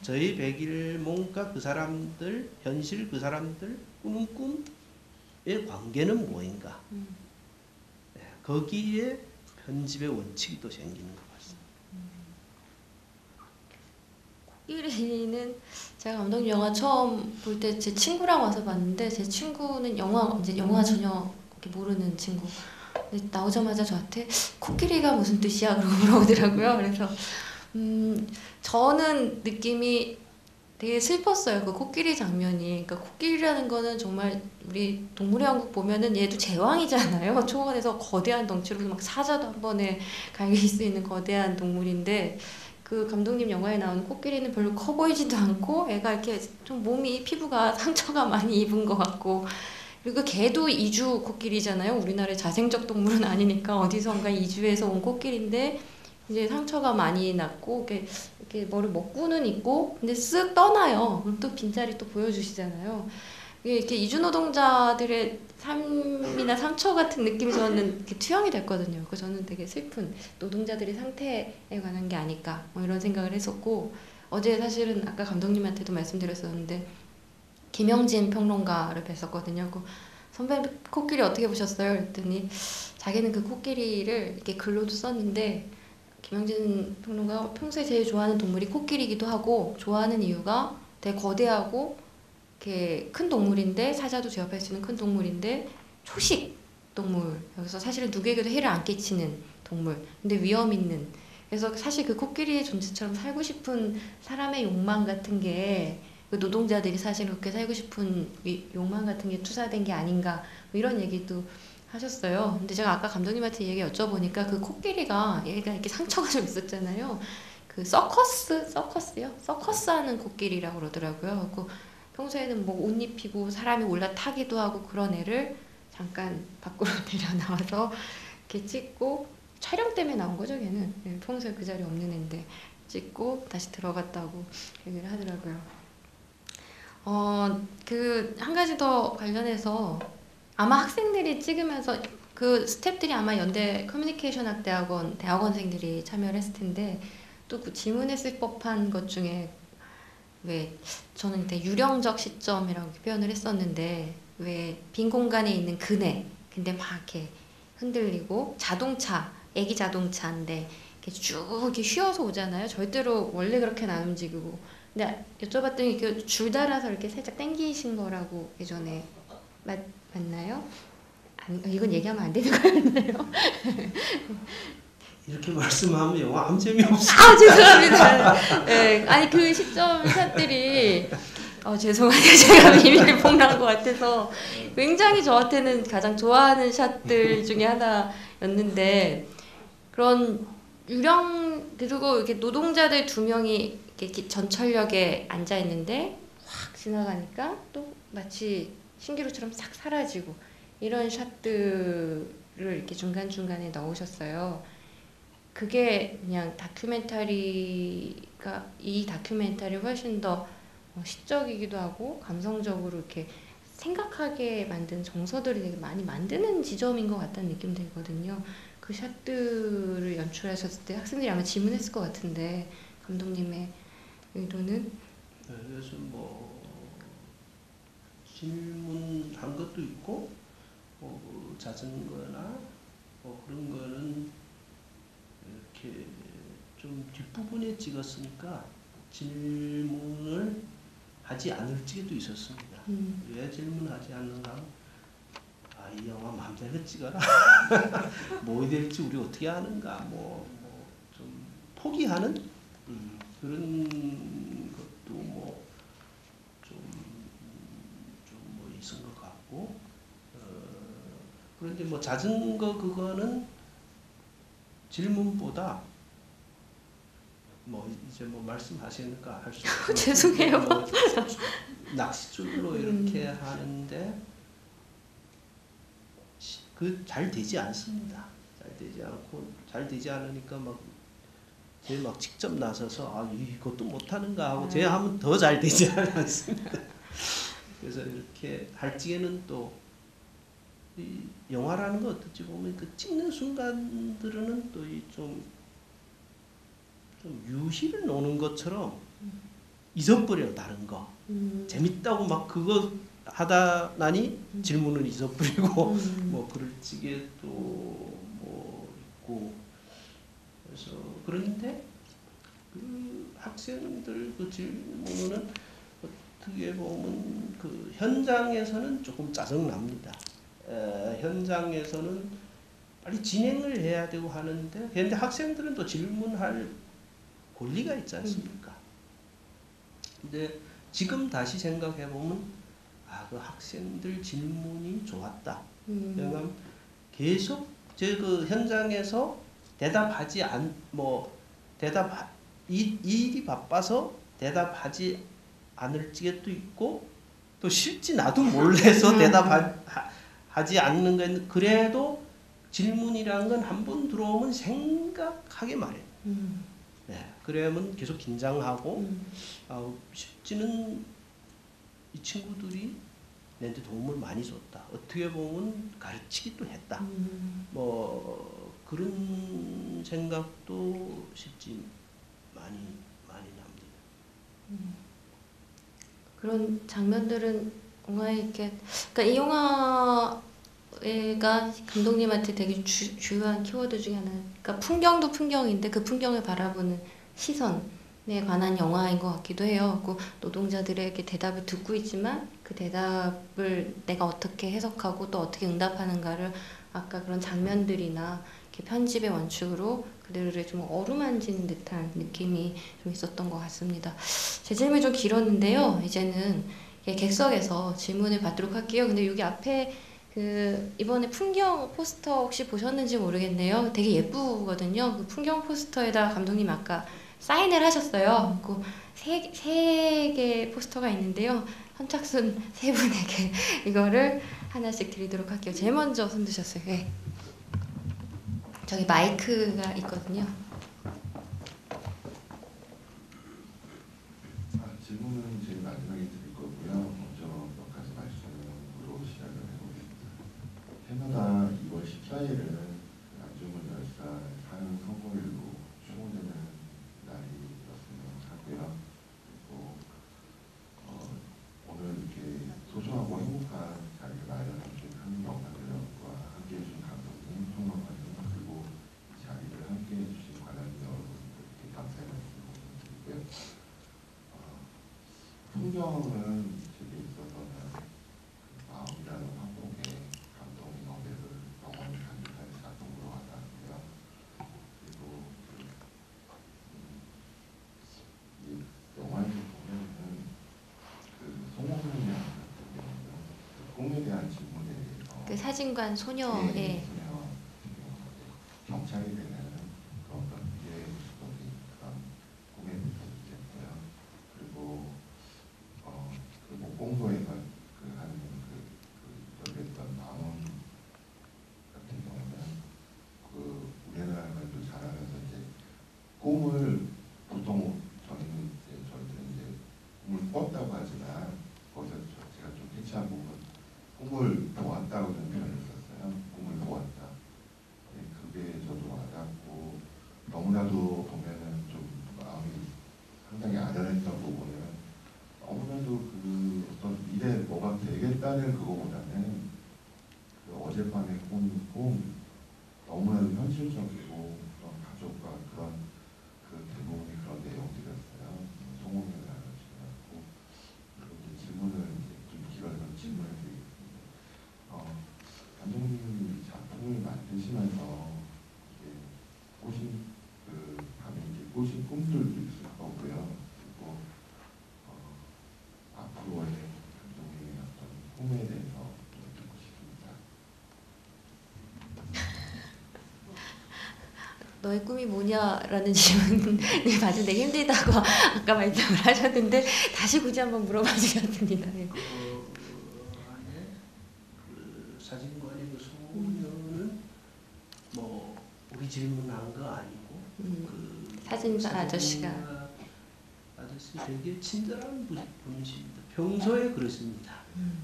저희 백일몽과 그 사람들, 현실 그 사람들 꾸는 꿈의 관계는 뭐인가? 거기에 편집의 원칙이 또 생기는 것 같습니다. 코끼리는 제가 감독님 영화 처음 볼 때 제 친구랑 와서 봤는데, 제 친구는 이제 영화 전혀 이렇게 모르는 친구. 근데 나오자마자 저한테 코끼리가 무슨 뜻이야? 그러고 물어보더라고요. 그래서 저는 느낌이 되게 슬펐어요. 그 코끼리 장면이. 그러니까 코끼리라는 거는 정말 우리 동물의 왕국 보면은 얘도 제왕이잖아요. 초원에서 거대한 덩치로 막 사자도 한 번에 갈길 수 있는 거대한 동물인데, 그 감독님 영화에 나오는 코끼리는 별로 커 보이지도 않고, 애가 이렇게 좀 몸이 피부가 상처가 많이 입은 것 같고, 그리고 개도 이주 코끼리잖아요. 우리나라의 자생적 동물은 아니니까 어디선가 이주해서 온 코끼리인데 이제 상처가 많이 났고, 이렇게 뭐를 먹고는 있고, 근데 쓱 떠나요. 그럼 또 빈자리 또 보여주시잖아요. 이렇게 이주노동자들의 삶이나 상처 같은 느낌이 저는 이렇게 투영이 됐거든요. 그래서 저는 되게 슬픈 노동자들의 상태에 관한 게 아닐까 뭐 이런 생각을 했었고, 어제 사실은 아까 감독님한테도 말씀드렸었는데 김영진 평론가를 뵀었거든요. 그 선배 코끼리 어떻게 보셨어요? 그랬더니 자기는 그 코끼리를 이렇게 글로도 썼는데, 김영진 평론가가 평소에 제일 좋아하는 동물이 코끼리기도 하고, 좋아하는 이유가 되게 거대하고 이렇게 큰 동물인데, 사자도 제압할 수 있는 큰 동물인데 초식 동물, 여기서 사실은 누구에게도 해를 안 끼치는 동물, 근데 위험 있는. 그래서 사실 그 코끼리의 존재처럼 살고 싶은 사람의 욕망 같은 게, 그 노동자들이 사실 그렇게 살고 싶은 욕망 같은 게 투사된 게 아닌가, 뭐 이런 얘기도 하셨어요. 근데 제가 아까 감독님한테 얘기 여쭤보니까 그 코끼리가 얘가 이렇게 상처가 좀 있었잖아요. 그 서커스요? 서커스 하는 코끼리라고 그러더라고요. 그 평소에는 뭐 옷 입히고 사람이 올라타기도 하고 그런 애를 잠깐 밖으로 내려나와서 이렇게 찍고, 촬영 때문에 나온 거죠, 걔는. 평소에 그 자리에 없는 애인데 찍고 다시 들어갔다고 얘기를 하더라고요. 그 한 가지 더 관련해서, 아마 학생들이 찍으면서 그 스태프들이 아마 연대 커뮤니케이션 학대학원 대학원생들이 참여를 했을 텐데, 또 그 질문했을 법한 것 중에, 왜 저는 그때 유령적 시점이라고 표현을 했었는데, 왜 빈 공간에 있는 그네, 근데 막 이렇게 흔들리고, 자동차, 애기 자동차인데 이렇게 쭉 이렇게 휘어서 오잖아요. 절대로 원래 그렇게는 안 움직이고. 근데 여쭤봤더니 그 줄 달아서 이렇게 살짝 당기신 거라고 예전에 맞나요? 아니, 이건 얘기하면 안 되는 거였나요? 이렇게 말씀하면 영화 아무 재미없어요. 죄송합니다. 네, 아니 그 시점 샷들이 죄송해요. 제가 비밀을 폭로한 것 같아서 굉장히 저한테는 가장 좋아하는 샷들 중에 하나였는데, 그런 유령, 그리고 이렇게 노동자들 두 명이 이렇게 전철역에 앉아 있는데 확 지나가니까 또 마치 신기루처럼 싹 사라지고, 이런 샷들을 이렇게 중간중간에 넣으셨어요. 그게 그냥 다큐멘터리가, 이 다큐멘터리 훨씬 더 시적이기도 하고 감성적으로 이렇게 생각하게 만든 정서들이 되게 많이 만드는 지점인 것 같다는 느낌 들거든요. 그 샷들을 연출하셨을 때 학생들이 아마 질문했을 것 같은데, 감독님의 의도는? 그래서 뭐 질문한 것도 있고, 뭐 자전거나 뭐 그런 거는 이렇게 좀 뒷부분에 찍었으니까 질문을 하지 않을 적도 있었습니다. 왜 질문하지 않는가? 이 영화 마음대로 찍어라. 뭐 될지 우리 어떻게 하는가? 뭐 좀 포기하는 그런 것도 뭐 좀 뭐 있은 것 같고, 그런데 뭐 자전거 그거는 질문보다 뭐 이제 뭐 말씀하시니까 할 수 없고 죄송해요. 뭐 낚싯줄로 이렇게 하는데 그 잘 되지 않습니다. 잘 되지 않고 잘 되지 않으니까 막 제 막 직접 나서서 아 이것도 못하는가 하고 제 하면 더 잘 되지 않습니까? 그래서 이렇게 할 적에는 또 이 영화라는 거 어떻게 보면 그 찍는 순간들은 또 이 좀 유희를 노는 것처럼 잊어버려 다른 거 재밌다고 막 그거 하다 나니 질문을 잊어버리고 뭐 그럴 적에 또 뭐 있고 그래서 그런데 그 학생들 그 질문은 어떻게 보면 그 현장에서는 조금 짜증 납니다. 현장에서는 빨리 진행을 해야 되고 하는데 그런데 학생들은 또 질문할 권리가 있지 않습니까? 근데 지금 다시 생각해 보면 그 학생들 질문이 좋았다. 왜냐면 계속 그 현장에서 대답하지 일이 바빠서 대답하지 않을 적도 있고 또 실지 나도 몰라서 대답하지 않는 건 그래도 질문이란 건 한 번 들어오면 생각하게 마련. 네, 그러면 계속 긴장하고 쉽지는 이 친구들이 내한테 도움을 많이 줬다. 어떻게 보면 가르치기도 했다. 뭐 그런 생각도 쉽지 많이 납니다. 그런 장면들은 영화에 이렇게 그러니까 이 영화가 감독님한테 되게 중요한 키워드 중에 하나는 그러니까 풍경도 풍경인데 그 풍경을 바라보는 시선에 관한 영화인 것 같기도 해요. 그 노동자들에게 대답을 듣고 있지만 그 대답을 내가 어떻게 해석하고 또 어떻게 응답하는가를 아까 그런 장면들이나 이렇게 편집의 원칙으로 그들을 좀 어루만지는 듯한 느낌이 좀 있었던 것 같습니다. 제 질문이 좀 길었는데요. 이제는 객석에서 질문을 받도록 할게요. 근데 여기 앞에 그 이번에 풍경 포스터 혹시 보셨는지 모르겠네요. 되게 예쁘거든요. 그 풍경 포스터에다 감독님 아까 사인을 하셨어요. 그 세 개의 포스터가 있는데요. 선착순 세 분에게 이거를 하나씩 드리도록 할게요. 제일 먼저 손 드셨어요. 네. 저기 마이크가 있거든요. 질문은 제일 마지막에 드릴 거고요. 먼저 몇 가지 말씀으로 시작을 해보겠습니다. 해마다 2월 14일은 안중근 열사 사형 선고일로 추모되는 날이었으면 하고요. 그리고 오늘 이렇게 소중하고 행복한 자리를 마련해 주신 한 영화들과 함께해 주신 감독님, 총괄관님, 그리고 이 자리를 함께해 주신 관람 여러분들께 감사의 말씀을 드리고요. 풍경은 제게 있어서는 그 마음이라는 화목에 감동의 너배를 영원히 간직할 작품으로 와닿고요. 그리고 이 영화에서 보면은 그 송홍문이라는 같은 경우는 그 꿈에 대한 질문에 대해서 그 사진관 소녀의 소녀 경찰이 되는 그런 어떤 미래의 모습이 그런 꿈에 대해서 있고요. 그리고 그 목공소에서 그 하는 그 열렸던 마음 같은 경우는 그 우리나라가 또 자라면서 이제 꿈을 보통 저희들은 이제 꿈을 꿨다고 하지만 거기서 제가 좀 캐치한 부분 꿈을 보았다고 저는 표현을 썼어요. 꿈을 보았다. 네, 그게 저도 와닿고 너무나도 보면은 좀 마음이 상당히 아련했던 부분은 너무나도 그 어떤 미래 뭐가 되겠다는 그거보다는 그 어젯밤의 꿈 너무나도 현실적이고 그런 가족과 그런 그 대부분이 그런 내용들이었어요. 송홍이를 나눠주고 그리고 이제 질문을 이제 좀 길어서 질문을 드리겠습니다. 감독님이 작품을 만드시면서 이게 꾸신 그 밤에 이제 꾸신 꿈들도 있을 거고요. 그리고 앞으로의 감독님의 어떤 꿈에 대해서 좀 듣고 싶습니다. 너의 꿈이 뭐냐라는 질문을 받을 되게 힘들다고 아까 말씀을 하셨는데 다시 굳이 한번 물어봐 주셨습니다. 네. 그 사진관의 그 소녀는 뭐 자기 질문한 거 아니고 사진사 아저씨가 아저씨 되게 친절한 분이십니다. 평소에 그렇습니다.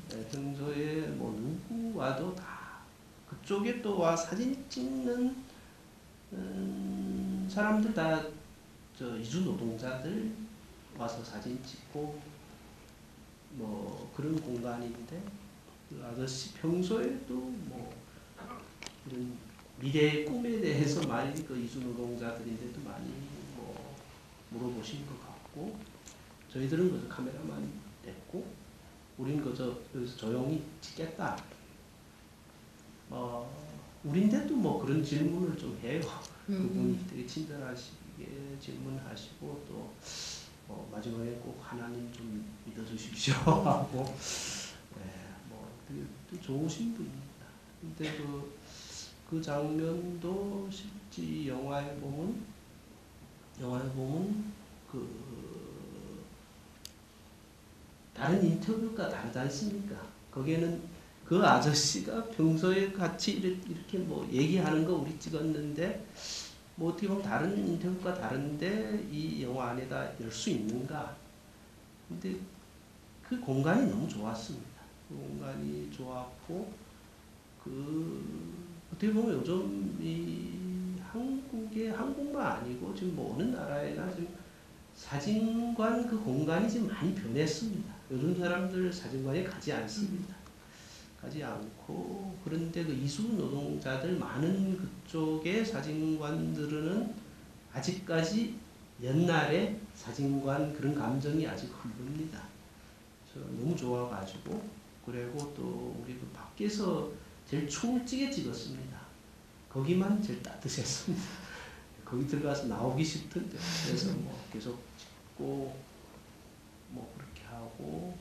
네, 평소에 뭐 누구 와도 다 그쪽에 또 와 사진 찍는 사람들 다 저 이주 노동자들 와서 사진 찍고 뭐 그런 공간인데 그 아저씨 평소에도 뭐 이런 미래의 꿈에 대해서 많이 그 이주 노동자들인데도 많이 뭐 물어보신 것 같고 저희들은 그저 카메라만 냈고 우린 그저 여기서 조용히 찍겠다. 우린데도 뭐 그런 질문을 좀 해요. 그분이 되게 친절하시게 질문하시고 또 마지막에 꼭 하나님 좀 믿어주십시오 하고 뭐 되게 또 좋으신 분입니다. 근데 그 장면도 실제 영화에 보면 그 다른 인터뷰가 다르지 않습니까? 거기에는 그 아저씨가 평소에 같이 이렇게 뭐 얘기하는 거 우리 찍었는데 뭐 어떻게 보면 다른 인터뷰가 다른데 이 영화 안에다 열 수 있는가? 근데 그 공간이 너무 좋았습니다. 그 공간이 좋았고 어떻게 보면 요즘 이 한국만 아니고 지금 뭐 어느 나라에나 지금 사진관 그 공간이 지금 많이 변했습니다. 요즘 사람들 사진관에 가지 않습니다. 가지 않고 그런데 그 이수 노동자들 많은 그쪽의 사진관들은 아직까지 옛날에 사진관 그런 감정이 아직 흐릅니다. 너무 좋아가지고 그리고 또 우리 그 밖에서 제일 춤을 찌게 찍었습니다. 거기만 제일 따뜻했습니다. 거기 들어가서 나오기 싫던데 그래서 뭐 계속 찍고 뭐 그렇게 하고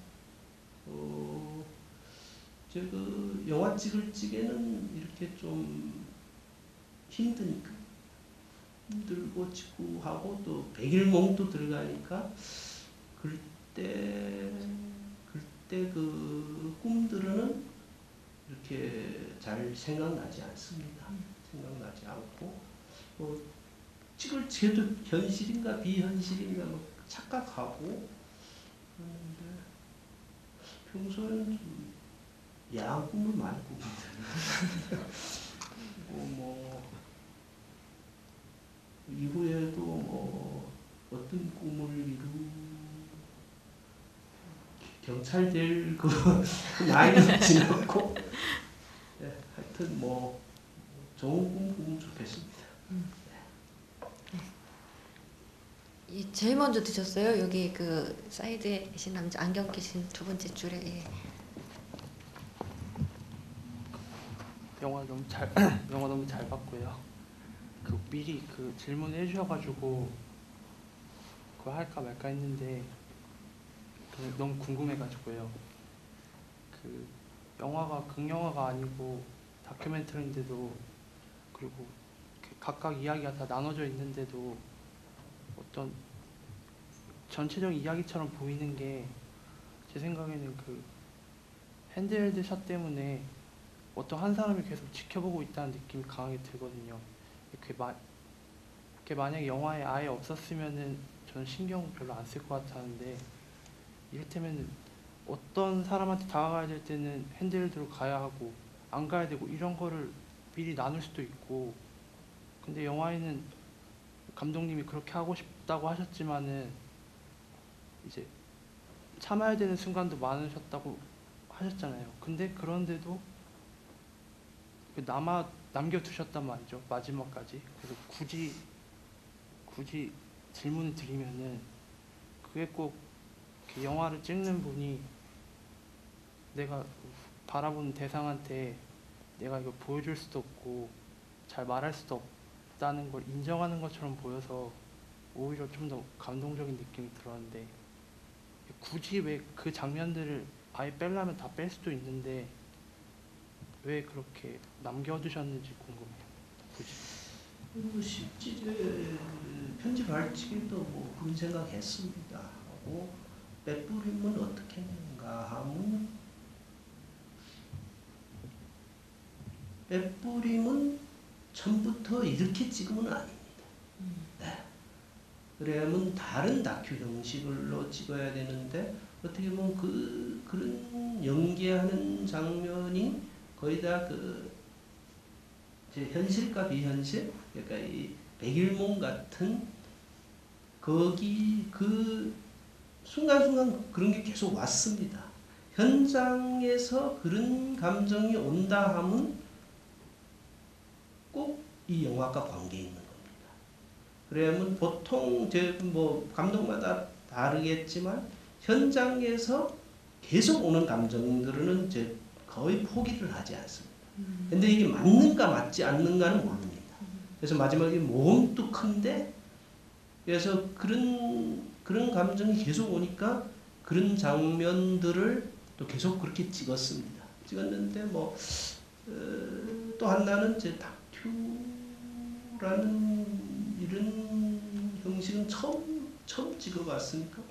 제가 영화 찍을 적에는 이렇게 좀 힘드니까 힘들고 찍고 하고 또 백일몽도 들어가니까 그때 그 꿈들은 이렇게 잘 생각나지 않습니다. 생각나지 않고 찍을 때도 현실인가 비현실인가 뭐 착각하고 그런데 평소에는 좀 야한 꿈을 많이 꾸거든요. 뭐 이후에도 뭐 어떤 꿈을 경찰 될 그 나이도 지났고 하여튼 뭐 좋은 꿈 꾸면 좋겠습니다. 제일 먼저 드셨어요? 여기 그 사이드에 계신 남자 안경 끼신 두 번째 줄에. 예. 영화 너무 잘 봤고요. 그 미리 그 질문을 해주셔가지고 그거 할까 말까 했는데 너무 궁금해가지고요. 그 영화가 극영화가 아니고 다큐멘터리인데도 그리고 각각 이야기가 다 나눠져 있는데도 어떤 전체적인 이야기처럼 보이는 게 제 생각에는 그 핸드헬드 샷 때문에 어떤 한 사람이 계속 지켜보고 있다는 느낌이 강하게 들거든요. 그게 만약에 영화에 아예 없었으면은 저는 신경 별로 안 쓸 것 같았는데 이를테면 어떤 사람한테 다가가야 될 때는 핸드헬드로 가야 하고 안 가야 되고 이런 거를 미리 나눌 수도 있고 근데 영화에는 감독님이 그렇게 하고 싶다고 하셨지만은 이제 참아야 되는 순간도 많으셨다고 하셨잖아요. 근데 그런데도 남겨두셨단 말이죠. 마지막까지. 그래서 굳이 질문을 드리면은 그게 꼭 영화를 찍는 분이 내가 바라보는 대상한테 내가 이걸 보여줄 수도 없고 잘 말할 수도 없다는 걸 인정하는 것처럼 보여서 오히려 좀 더 감동적인 느낌이 들었는데 굳이 왜 그 장면들을 아예 빼려면 다 뺄 수도 있는데 왜 그렇게 남겨두셨는지 궁금해요. 굳이. 실제 편집할 적에도 뭐 그런 생각했습니다. 하고 빼뿌림은 어떻게 했는가 하면 빼뿌림은 처음부터 이렇게 찍으면 아닙니다. 네. 그러면 다른 다큐 형식으로 찍어야 되는데 어떻게 보면 그런 연기하는 장면이 거의 다 현실과 비현실, 그러니까 이 백일몽 같은 거기 그 순간순간 그런 게 계속 왔습니다. 현장에서 그런 감정이 온다 하면 꼭 이 영화과 관계 있는 겁니다. 그러면 보통 뭐 감독마다 다르겠지만 현장에서 계속 오는 감정들은 이제 거의 포기를 하지 않습니다. 근데 이게 맞는가 맞지 않는가는 모릅니다. 그래서 마지막에 모험도 큰데 그래서 그런 감정이 계속 오니까 그런 장면들을 또 계속 그렇게 찍었습니다. 찍었는데 뭐 또 하나는 이제 다큐라는 이런 형식은 처음 찍어봤으니까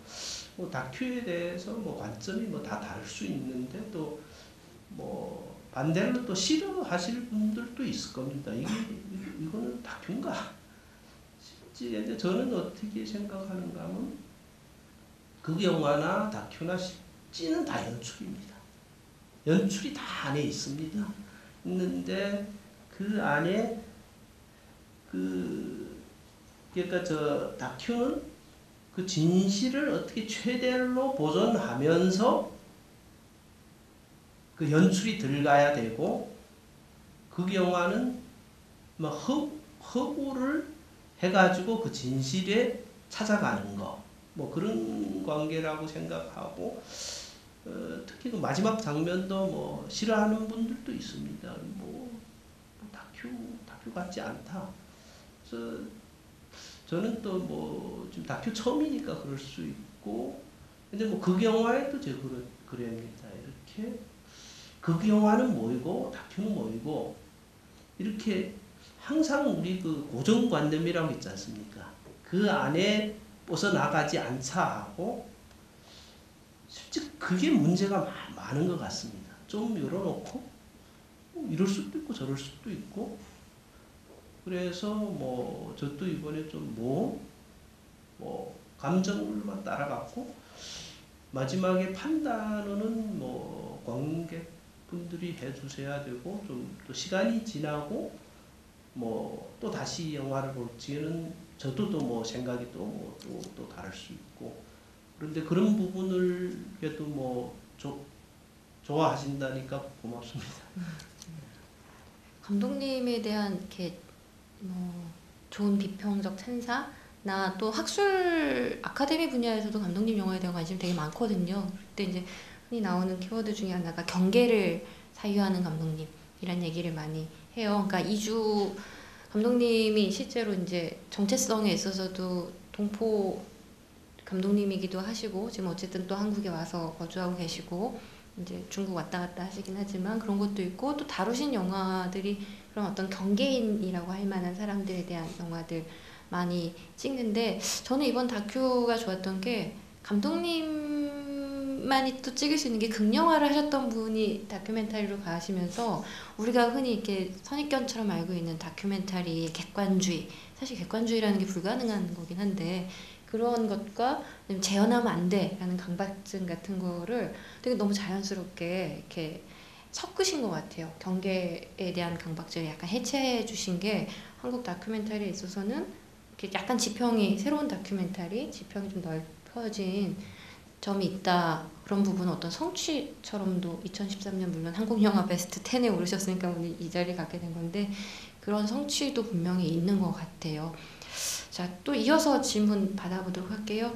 뭐 다큐에 대해서 뭐 관점이 뭐 다 다를 수 있는데 또 뭐 반대로 또 싫어하실 분들도 있을 겁니다. 이거는 다큐인가? 실제 저는 어떻게 생각하는가 하면 그 영화나 다큐나 실제는 다 연출입니다. 연출이 다 안에 있습니다. 있는데 그 안에 그러니까 저 다큐는 그 진실을 어떻게 최대로 보존하면서 그 연출이 들어가야 되고 그 영화는 뭐 허구를 해가지고 그 진실에 찾아가는 거 뭐 그런 관계라고 생각하고 특히 그 마지막 장면도 뭐 싫어하는 분들도 있습니다. 뭐 다큐 같지 않다. 그래서 저는 또 뭐 지금 다큐 처음이니까 그럴 수 있고 근데 뭐 그 영화에도 제가 그럽니다. 이렇게 그 영화는 뭐이고 다큐는 뭐이고 이렇게 항상 우리 그 고정관념이라고 있지 않습니까? 그 안에 벗어나가지 않자 하고 실제 그게 문제가 많은 것 같습니다. 좀 열어놓고 이럴 수도 있고 저럴 수도 있고 그래서 뭐 저도 이번에 좀 뭐 감정만 따라갔고 마지막에 판단은 뭐 관객분들이 해주셔야 되고 좀 또 시간이 지나고 뭐 또 다시 영화를 볼지는 저도 또 뭐 생각이 또 다를 수 있고 그런데 그런 부분을 그래도 뭐 좋아하신다니까 고맙습니다. 감독님에 대한 이렇게 뭐 좋은 비평적 찬사나 또 학술 아카데미 분야에서도 감독님 영화에 대한 관심이 되게 많거든요. 그때 이제 흔히 나오는 키워드 중에 하나가 경계를 사유하는 감독님이란 얘기를 많이 해요. 그러니까 이주 감독님이 실제로 이제 정체성에 있어서도 동포 감독님이기도 하시고 지금 어쨌든 또 한국에 와서 거주하고 계시고 이제 중국 왔다 갔다 하시긴 하지만 그런 것도 있고 또 다루신 영화들이 그런 어떤 경계인이라고 할 만한 사람들에 대한 영화들 많이 찍는데 저는 이번 다큐가 좋았던 게 감독님만이 또 찍을 수 있는 게 극영화를 하셨던 분이 다큐멘터리로 가시면서 우리가 흔히 이렇게 선입견처럼 알고 있는 다큐멘터리의 객관주의 사실 객관주의라는 게 불가능한 거긴 한데 그런 것과 재현하면 안 돼라는 강박증 같은 거를 되게 너무 자연스럽게 이렇게 섞으신 것 같아요. 경계에 대한 강박증을 약간 해체해 주신 게 한국 다큐멘터리에 있어서는 이렇게 약간 지평이 새로운 다큐멘터리, 지평이 좀 넓어진 점이 있다. 그런 부분은 어떤 성취처럼도 2013년 물론 한국영화 베스트 10에 오르셨으니까 오늘 이 자리에 갖게 된 건데 그런 성취도 분명히 있는 것 같아요. 자, 또 이어서 질문 받아보도록 할게요.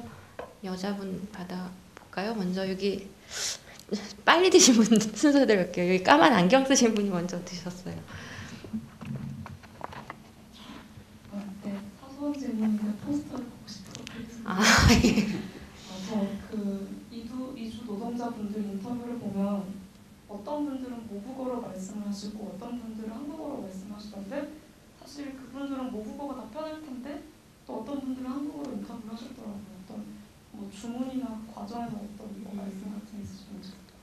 여자분 받아볼까요? 먼저 여기 빨리 드신 분 순서대로 할게요. 여기 까만 안경 쓰신 분이 먼저 드셨어요. 네, 사소한 질문인데 포스터를 보고 싶도록 하겠습니다. 아, 예. 그 이주 노동자분들 인터뷰를 보면 어떤 분들은 모국어로 말씀을 하시고 어떤 분들은 한국어로 말씀하시던데 사실 그분들은 모국어가 다 편할 텐데 또 어떤 분들은 한국어로 인터뷰를 하셨더라고요. 어떤 뭐 주문이나 과정에서 어떤 뭐 말씀 같은 게 있으시면 좋겠다.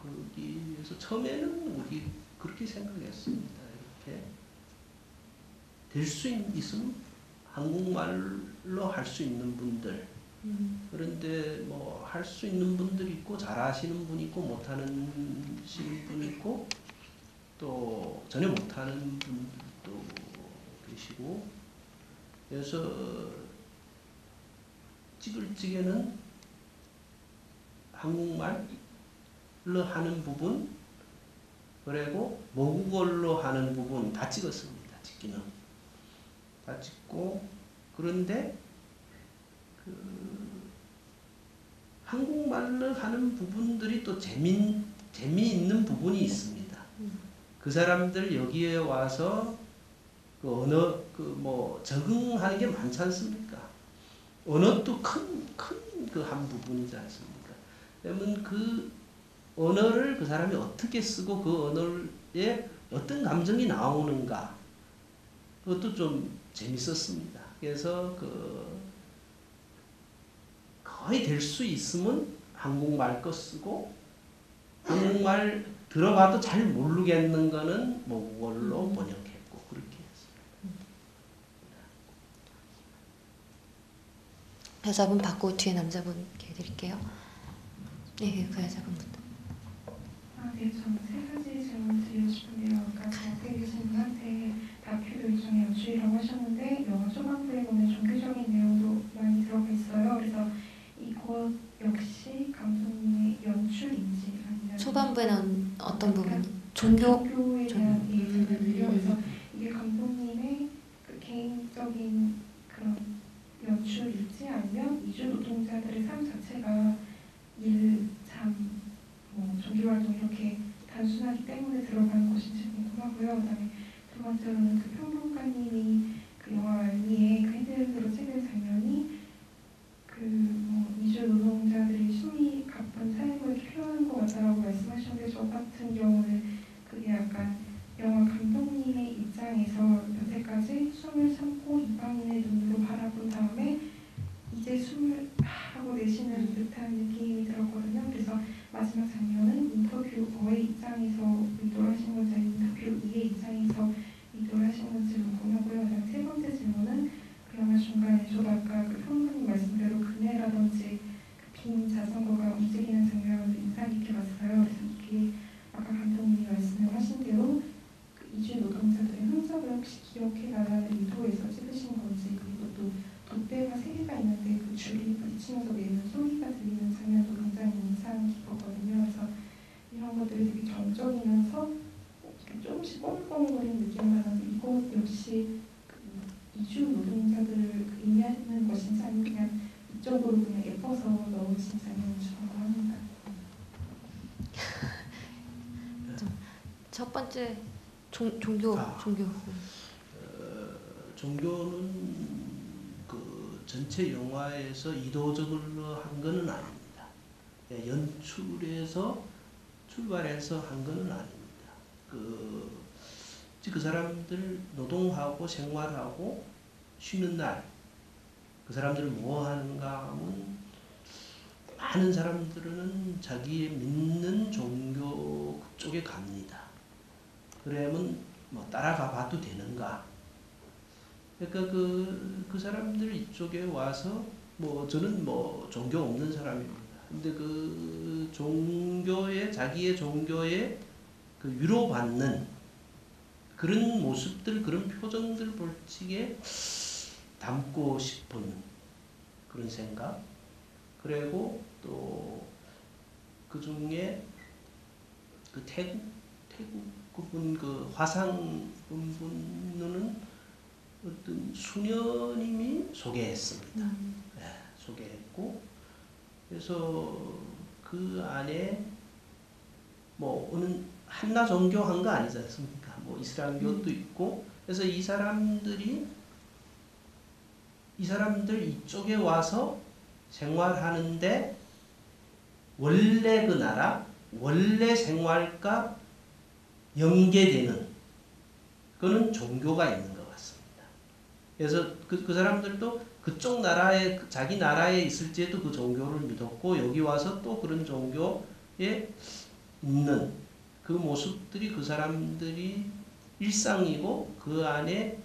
거기에서 그래서 처음에는 우리 그렇게 생각했습니다. 이렇게 될 수 있으면 한국말로 할 수 있는 분들, 그런데 뭐 할 수 있는 분들이 있고 잘하시는 분이 있고 못하는 분이 있고 또 전혀 못하는 분들도 계시고, 그래서 찍을 적에는 한국말로 하는 부분 그리고 모국어로 하는 부분 다 찍었습니다. 찍기는 다 찍고, 그런데 그 한국말로 하는 부분들이 또 재미있는 부분이 있습니다. 그 사람들 여기에 와서 그 언어 뭐 적응하는 게 많지 않습니까? 언어도 큰 그 한 부분이지 않습니까? 그러면 그 언어를 그 사람이 어떻게 쓰고 그 언어에 어떤 감정이 나오는가, 그것도 좀 재밌었습니다. 그래서 거의 될 수 있으면 한국말 거 쓰고, 한국말 들어봐도 잘 모르겠는 거는 모국어로 번역했고 그렇게 했어요. 여자분 받고 뒤에 남자분 이렇게 드릴게요. 네, 그 여자분부터. 네, 저는 세 가지 질문 드리고 싶은데요. 아까 저 앞에 계신 분한테 다큐도 일종의 연출이라고 하셨는데 영화 초반부에 보면 종교적인 내용도 많이 들어가 있어요. 그래서 이것 역시 감독님의 연출인지 아니면 초반부에는 어떤 부분이? 종교에 대한 얘기들이요. 그래서 이게 감독님의 그 개인적인 그런 연출일지 아니면 이주 노동자들의 삶 자체가 일, 잠, 뭐 종교활동 이렇게 단순하기 때문에 들어가는 것인지 궁금하고요. 그다음에 두 번째로는 그 평론가님이 그 영화 알미에 그 핸드헬드로 찍은 장면이 그뭐 이주 노동자들이 숨이 가쁜 삶을 표현한 것 같다라고 말씀하셨는데, 저 같은 경우는 그게 약간 영화 감독님의 입장에서 여태까지 숨을 참고 이방인의 눈으로 바라본 다음에 이제 숨을 하고 내쉬는 듯한 느낌이 들었거든요. 그래서 마지막 장면은 인터뷰어의 입장에서 의도를 하신 건지 아니면 인터뷰이의 입장에서 의도를 하신 건지 궁금하고요. 그다음 세 번째 질문은 그 영화 중간에 저도 아까 그 평론가님 말씀대로 그네라든지 그 빈 자전거가 움직이는 장면을 인상 깊게 봤어요. 그래서 이게 아까 감독님이 말씀을 하신 대로 그 이주 노동자들의 흔적을 혹시 기억해달라는 의도에서 찍으신 건지, 그리고 또 돛대가 세 개가 있는데 그 줄이 부딪히면서 내는 소리가 들리는 장면도 굉장히 인상 깊었거든요. 그래서 이런 것들이 되게 정적이면서 조금씩 뻥뻥거리는 느낌을 받았는데, 이것 역시 그 이주 노동자들을 의미하는 것인지 아니면 그냥 이쪽으로 그냥 예뻐서 넣으신 장면인지 궁금합니다. 첫 번째 종교. 종교는 그 전체 영화에서 의도적으로 한 거는 아닙니다. 연출에서 출발해서 한 거는 아닙니다. 그 사람들 노동하고 생활하고 쉬는 날 그 사람들 뭐 하는가 하면, 많은 사람들은 자기 믿는 종교 쪽에 갑니다. 그러면 뭐 따라가 봐도 되는가? 그러니까 그 사람들 이쪽에 와서, 뭐 저는 뭐 종교 없는 사람입니다. 근데 그 자기의 종교에 그 위로받는 그런 모습들, 그런 표정들 볼 적에 담고 싶은 그런 생각. 그리고 또 그 중에 그 태국 그분 그 화상 분은 어떤 수녀님이 소개했습니다. 네, 소개했고, 그래서 그 안에 뭐 어느 한나 종교한 거 아니지 않습니까? 뭐 이슬람교도 있고, 그래서 이 사람들 이쪽에 와서 생활하는데 원래 그 나라, 원래 생활과 연계되는 그는 종교가 있는 것 같습니다. 그래서 그 사람들도 그쪽 나라에, 자기 나라에 있을 때도 그 종교를 믿었고, 여기 와서 또 그런 종교에 있는 그 모습들이 그 사람들이 일상이고 그 안에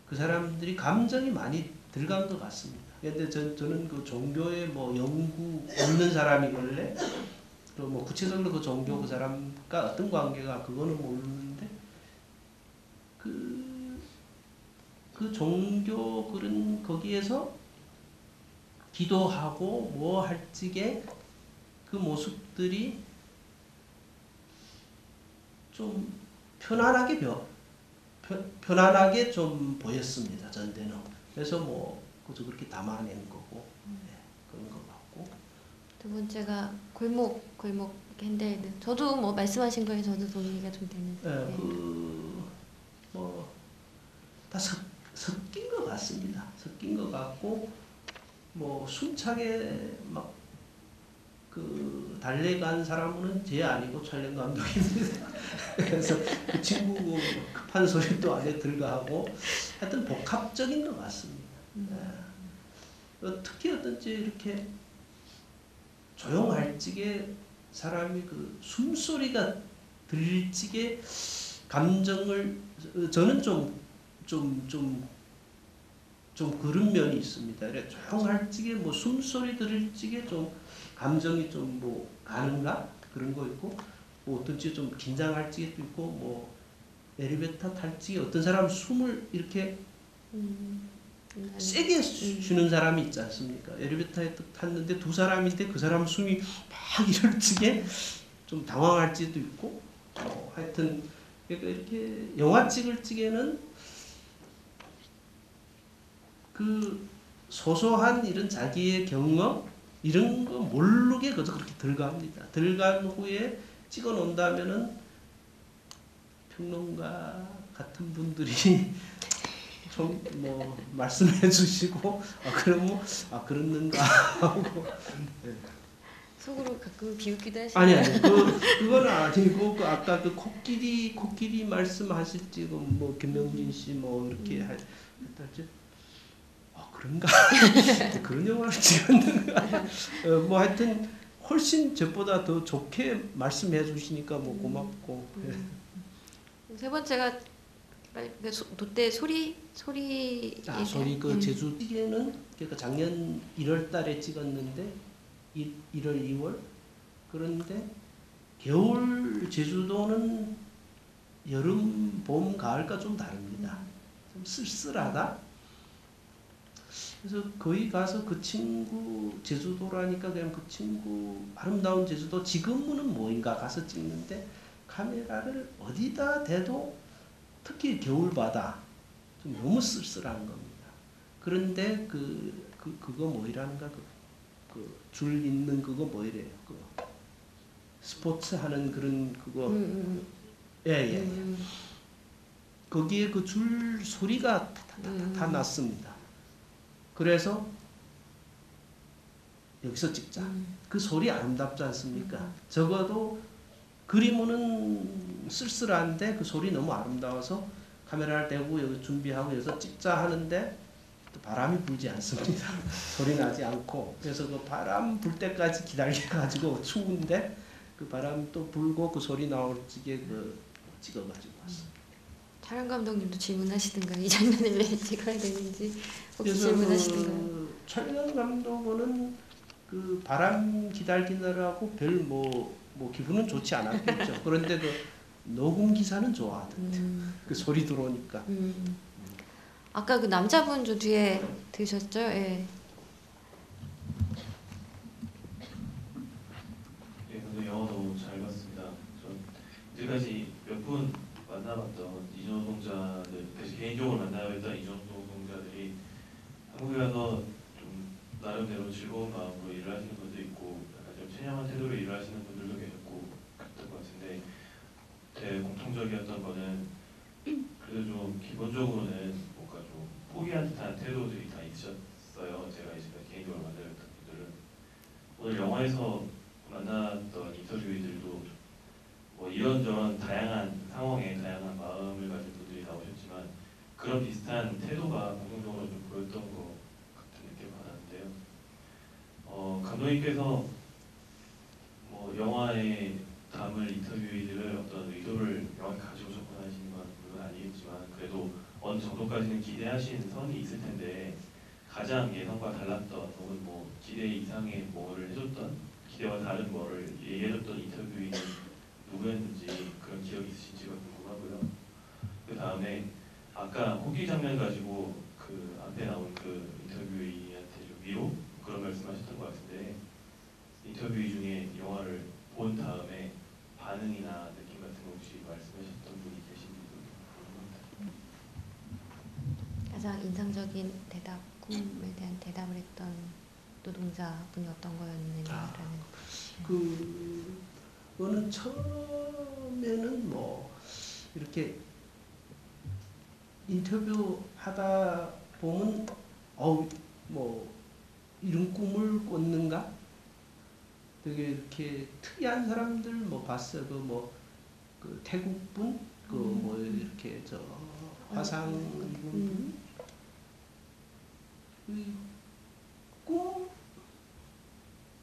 그 사람들이 감정이 많이 들어간 것 같습니다. 근데 저는 그 종교에 뭐 연구 없는 사람이길래 또 뭐 구체적으로 그 종교 그 사람과 어떤 관계가 그거는 모르는데 그 종교 그런 거기에서 기도하고 뭐 할 적에 그 모습들이 좀 편안하게 좀 보였습니다. 전대는. 그래서 뭐 그저 그렇게 담아낸 거고 네, 그런 것 같고. 두 번째가 골목 캔들드. 저도 뭐 말씀하신 거에 저도 동의가 좀 되는. 네, 다 섞인 것 같습니다. 섞인 것 같고 뭐 숨차게 막 그 달래간 사람은 제 아니고 촬영 감독인데 그래서 그 친구 급한 소리도 안에 들어가고 하여튼 복합적인 것 같습니다. 특히 어떤지 이렇게 조용할 적에 사람이 그 숨소리가 들릴 적에 감정을 저는 좀 그런 면이 있습니다. 조용할 적에 뭐 숨소리 들을 적에 좀 감정이 좀 뭐 가는가 그런 거 있고 뭐 어떤지 좀 긴장할 적에도 있고 뭐 엘리베이터 탈 적에 어떤 사람 숨을 이렇게 세게 쉬는 사람이 있지 않습니까? 엘리베이터에 탔는데 두 사람인데 그 사람 숨이 막 이럴 적에 좀 당황할 적도 있고 하여튼 이렇게 영화 찍을 적에는 그 소소한 이런 자기의 경험 이런 거 모르게 그저 그렇게 들어갑니다. 들어간 후에 찍어 놓는다면은 평론가 같은 분들이 좀 뭐 말씀해 주시고 그러면 그렇는가 하고 네. 속으로 가끔 비웃기도 하시나요? 아니 그거는 아니고 그 아까 그 코끼리 말씀하실 지금 뭐 김명진 씨 뭐 이렇게 했다지 그런가 그런 영화를 찍었는가 뭐 하여튼 훨씬 저보다 더 좋게 말씀해 주시니까 뭐 고맙고 세 번째가 롯데 소리 소리 그 제주에는 그러니까 작년 1월달에 찍었는데 1월 2월 그런데 겨울 제주도는 여름 봄 가을과 좀 다릅니다. 좀 쓸쓸하다. 그래서 거기 가서 그 친구 제주도라니까 그냥 그 친구 아름다운 제주도 지금은 뭐인가 가서 찍는데 카메라를 어디다 대도 특히 겨울바다 좀 너무 쓸쓸한 겁니다. 그런데 그거 뭐이라는가 그 줄 있는 그거 뭐이래요? 그 스포츠 하는 그런 그거 예. 거기에 그 줄 소리가 다 났습니다. 그래서 여기서 찍자. 그 소리 아름답지 않습니까? 적어도 그림은 쓸쓸한데 그 소리 너무 아름다워서 카메라를 대고 여기 준비하고 여기서 찍자 하는데 또 바람이 불지 않습니다. 소리 나지 않고 그래서 그 바람 불 때까지 기다려가지고 추운데 그 바람 또 불고 그 소리 나올 적에 그 찍어가지고 왔습니다. 촬영 감독님도 질문하시든가 이 장면을 왜 찍어야 되는지 혹시 그래서 질문하시든가. 촬영 감독은 그 바람 기다리느라고 별 뭐 기분은 좋지 않았겠죠. 그런데 그 녹음 기사는 좋아하던데 그 소리 들어오니까. 아까 그 남자분 저 뒤에 드셨죠? 예. 네, 근데 영화 너무 잘 봤습니다. 전 이제까지 몇 분 만나봤던 이주노동자들, 대신 개인적으로 만나봤던 이주노동자들이 한국에 와서 좀 나름대로 즐거운 마음으로 일을 하시는 분도 있고 약간 좀 체념한 태도로 일을 하시는 분들도 계셨고 그랬던 것 같은데 제일 공통적이었던 거는 그래도 좀 기본적으로는 뭔가 좀 포기한 듯한 태도들이 다 있으셨어요. 제가 이제 개인적으로 만나봤던 분들은 오늘 영화에서 만났던 인터뷰들도 뭐 이런저런 다양한 상황에 다양한 마음을 가진 분들이 나오셨지만 그런 비슷한 태도가 공통적으로 좀 보였던 것 같은 느낌을 받았는데요. 감독님께서 뭐 영화에 담을 인터뷰들을 어떤 기대하신 선이 있을 텐데 가장 예상과 달랐던 혹은 뭐 기대 이상의 뭐를 해줬던 기대와 다른 뭐를 얘기해줬던 인터뷰인은 누구였는지 그런 기억이 있으신지가 궁금하고요. 그 다음에 아까 호기 장면 가지고 그 앞에 나온 그 인터뷰인한테 좀 위로 그런 말씀하셨던 것 같은데 인터뷰 중에 영화를 본 다음에 반응이나 느낌 같은 거 혹시 말씀하셨던 분이 계신지도 궁금합니다. 가장 인상적인 대답, 꿈에 대한 대답을 했던 노동자분이 어떤 거였느냐라는. 그거는 처음에는 뭐 이렇게 인터뷰 하다 보면 뭐 이런 꿈을 꿨는가? 되게 이렇게 특이한 사람들 뭐 봤어요. 그 뭐 그 태국분 그 뭐 이렇게 저 화상 입은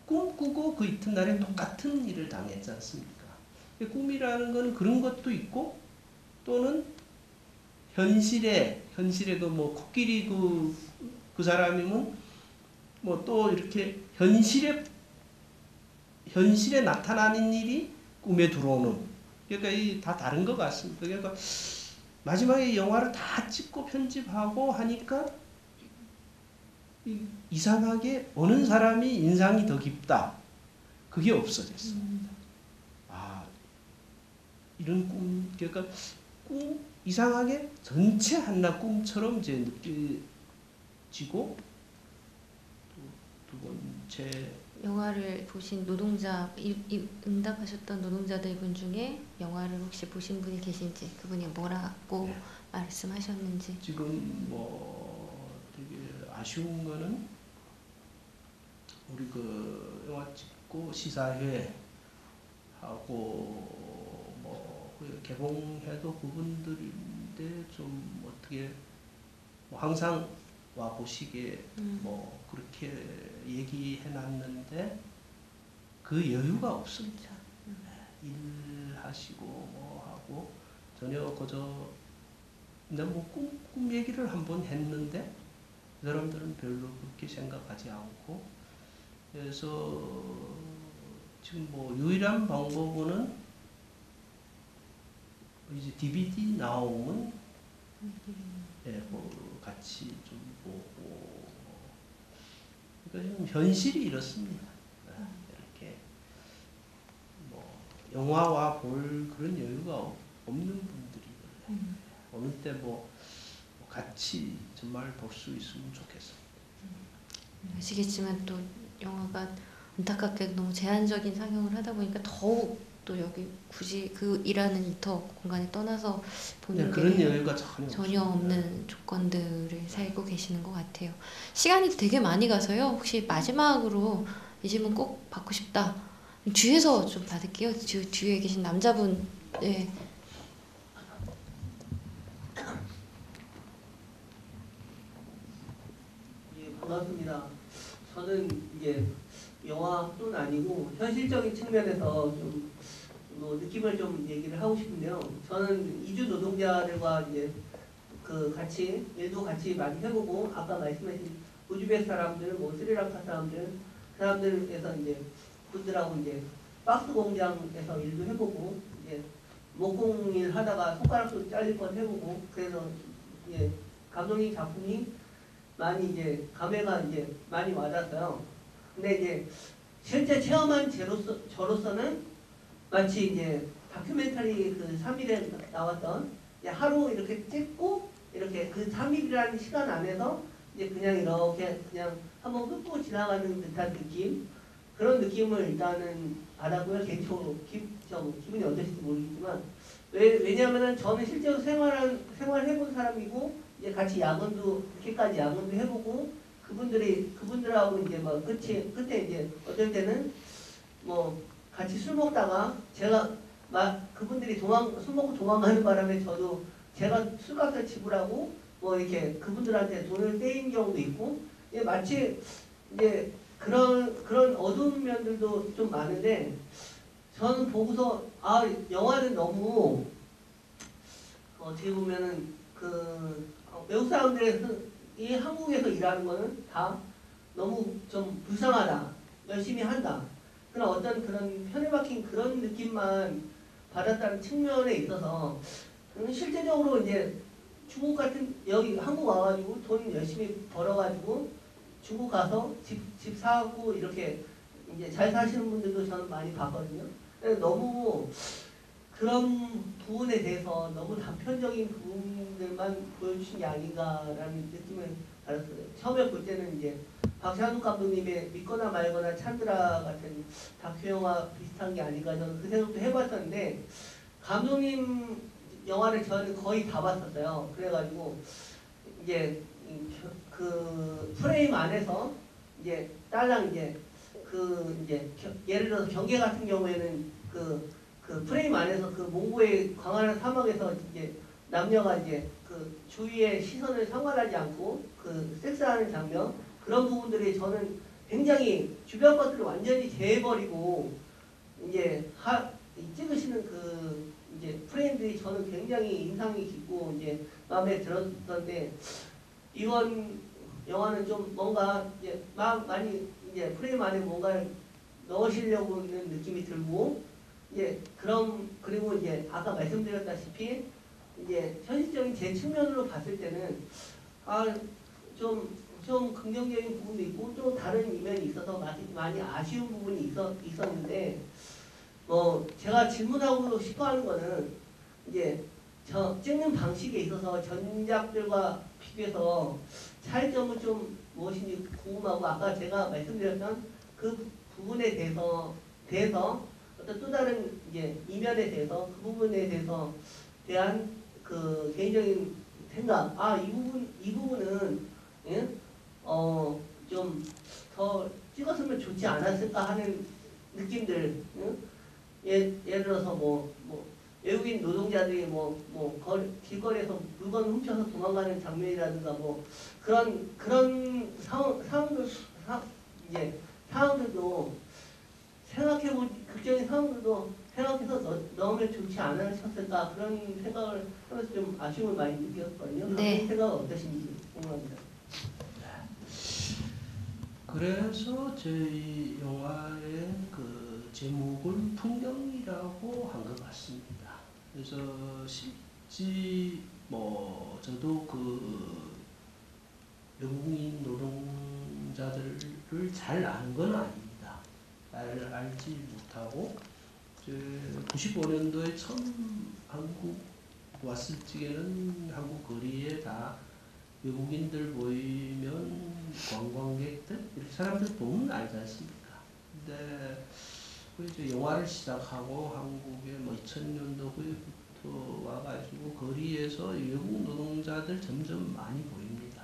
꿈꾸고 그 이튿날에 똑같은 일을 당했지 않습니까? 꿈이라는 건 그런 것도 있고 또는 현실에 그 뭐 코끼리 그 사람이면 뭐 또 이렇게 현실에 나타나는 일이 꿈에 들어오는, 그러니까 이 다 다른 것 같습니다. 그러니까 마지막에 영화를 다 찍고 편집하고 하니까 이상하게 보는 사람이 인상이 더 깊다. 그게 없어졌습니다. 이런 꿈, 그러니까 꿈 이상하게 전체 한낱 꿈처럼 이제 느껴지고, 두 번째 영화를 보신 노동자, 응답하셨던 노동자들 분 중에 영화를 혹시 보신 분이 계신지, 그분이 뭐라고 말씀하셨는지. 지금 뭐 되게 아쉬운 거는 우리 그 영화 찍고 시사회 하고 뭐 개봉해도 그분들인데 좀 어떻게 뭐 항상 와 보시게 뭐 그렇게 얘기해 놨는데 그 여유가 없습니다. 일하시고 뭐 하고 전혀 그저 근데 뭐 꿈 얘기를 한번 했는데 그 사람들은 별로 그렇게 생각하지 않고, 그래서 지금 뭐 유일한 방법은 이제 DVD 나오면 뭐 같이 좀 보고, 그러니까 지금 현실이 이렇습니다. 이렇게 뭐 영화와 볼 그런 여유가 없는 분들이 어느 때 뭐 같이 정말 볼 수 있으면 좋겠습니다. 아시겠지만 또 영화가 안타깝게 너무 제한적인 상영을 하다 보니까 더욱 또 여기 굳이 그 일하는 일터 공간에 떠나서 보는 그런 게 여유가 전혀 없는 조건들을 살고 계시는 것 같아요. 시간이 되게 많이 가서요. 혹시 마지막으로 이 질문 꼭 받고 싶다. 뒤에서 좀 받을게요. 뒤에 계신 남자분. 네. 반갑습니다. 저는 이제 영화뿐 아니고 현실적인 측면에서 좀 뭐 느낌을 좀 얘기를 하고 싶은데요. 저는 이주 노동자들과 이제 그 같이 일도 같이 많이 해보고, 아까 말씀하신 우즈벡 사람들, 뭐 스리랑카 사람들, 그 사람들에서 이제 그들하고 이제 박스 공장에서 일도 해보고, 이제 목공일 하다가 손가락도 잘릴 뻔 해보고, 그래서 이제 감독님 작품이 많이 이제 감회가 이제 많이 와닿았어요. 근데 이제 실제 체험한 저로서는 마치 이제 다큐멘터리 그 3일에 나왔던 하루 이렇게 찍고 이렇게 그 3일이라는 시간 안에서 이제 그냥 이렇게 그냥 한번 훑고 지나가는 듯한 느낌, 그런 느낌을 일단은 받았고요. 개인적으로 기분이 어떠실지 모르겠지만, 왜냐하면은 저는 실제로 생활해본 사람이고, 이제 같이 야근도 그렇게까지 야근도 해보고, 그분들하고 이제 뭐 끝에 이제 어떨 때는 뭐 같이 술 먹다가 제가 그분들이 술 먹고 도망가는 바람에 저도 제가 술값을 지불하고 뭐 이렇게 그분들한테 돈을 떼인 경우도 있고, 마치 이제 그런 어두운 면들도 좀 많은데, 저는 보고서 영화는 너무 어떻게 보면은 외국 사람들이 한국에서 일하는 거는 다 너무 좀 불쌍하다, 열심히 한다. 그런 어떤 그런 편에 박힌 그런 느낌만 받았다는 측면에 있어서 실제적으로 이제 중국 같은 여기 한국 와가지고 돈 열심히 벌어가지고 중국 가서 집 사고 이렇게 이제 잘 사시는 분들도 저는 많이 봤거든요. 근데 너무 그런 부분에 대해서 너무 단편적인 부분들만 보여주신 게 아닌가라는 느낌을 받았어요. 처음에 볼 때는 이제 박찬욱 감독님의 믿거나 말거나 찬드라 같은 다큐 영화 비슷한 게 아닌가 저는 그 생각도 해봤었는데 감독님 영화를 저는 거의 다 봤었어요. 그래가지고 이제 그 프레임 안에서 이제 딸랑 이제 예를 들어서 경계 같은 경우에는 그 프레임 안에서 그 몽고의 광활한 사막에서 이제 남녀가 이제 그 주위의 시선을 상관하지 않고 그 섹스하는 장면 그런 부분들이 저는 굉장히 주변 것들을 완전히 제해버리고 이제 찍으시는 그 이제 프레임들이 저는 굉장히 인상이 깊고 이제 마음에 들었던데 이번 영화는 좀 뭔가 이제 많이 이제 프레임 안에 뭔가를 넣으시려고 하는 느낌이 들고 이제 그리고 이제 아까 말씀드렸다시피 이제 현실적인 제 측면으로 봤을 때는 좀 긍정적인 부분도 있고 또 다른 이면이 있어서 많이 아쉬운 부분이 있었는데 제가 질문하고 싶어하는 거는 이제 찍는 방식에 있어서 전작들과 비교해서 차이점은 좀 무엇인지 궁금하고 아까 제가 말씀드렸던 그 부분에 대해서 어떤 또 다른 이제 이면에 대해서 그 부분에 대한 그 개인적인 생각 이 부분은 예? 좀 더 찍었으면 좋지 않았을까 하는 느낌들 예를 들어서 외국인 노동자들이 길거리에서 물건 훔쳐서 도망가는 장면이라든가 그런 상황들도 극적인 상황들도 생각해서 넣으면 좋지 않으셨을까 그런 생각을 하면서 좀 아쉬움을 많이 느꼈거든요. 네. 그런 생각은 어떠신지 궁금합니다. 그래서 저희 영화의 그 제목을 풍경이라고 한 것 같습니다. 그래서 실제 저도 그 외국인 노동자들을 잘 아는 건 아닙니다. 알지 못하고 95년도에 처음 한국 왔을 적에는 한국 거리에 다 외국인들 보이면 관광객들 이렇게 사람들 보면 알지 않습니까? 근데 이제 영화를 시작하고 한국에 2000년도 후에부터 와가지고 거리에서 외국 노동자들 점점 많이 보입니다.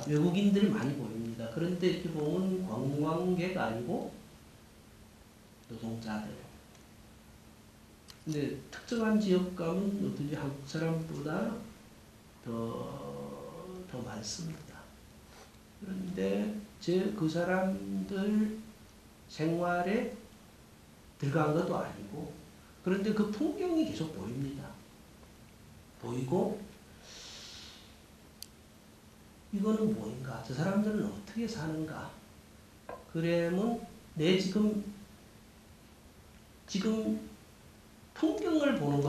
외국인들 많이 보입니다. 그런데 이렇게 보면 관광객 아니고 노동자들. 근데 특정한 지역 가면 어떤지 한국 사람보다 더 많습니다. 그런데 그 사람들 생활에 들어간 것도 아니고 그런데 그 풍경이 계속 보입니다. 보이고 이거는 뭐인가? 저 사람들은 어떻게 사는가? 그러면 내 지금 풍경을 보는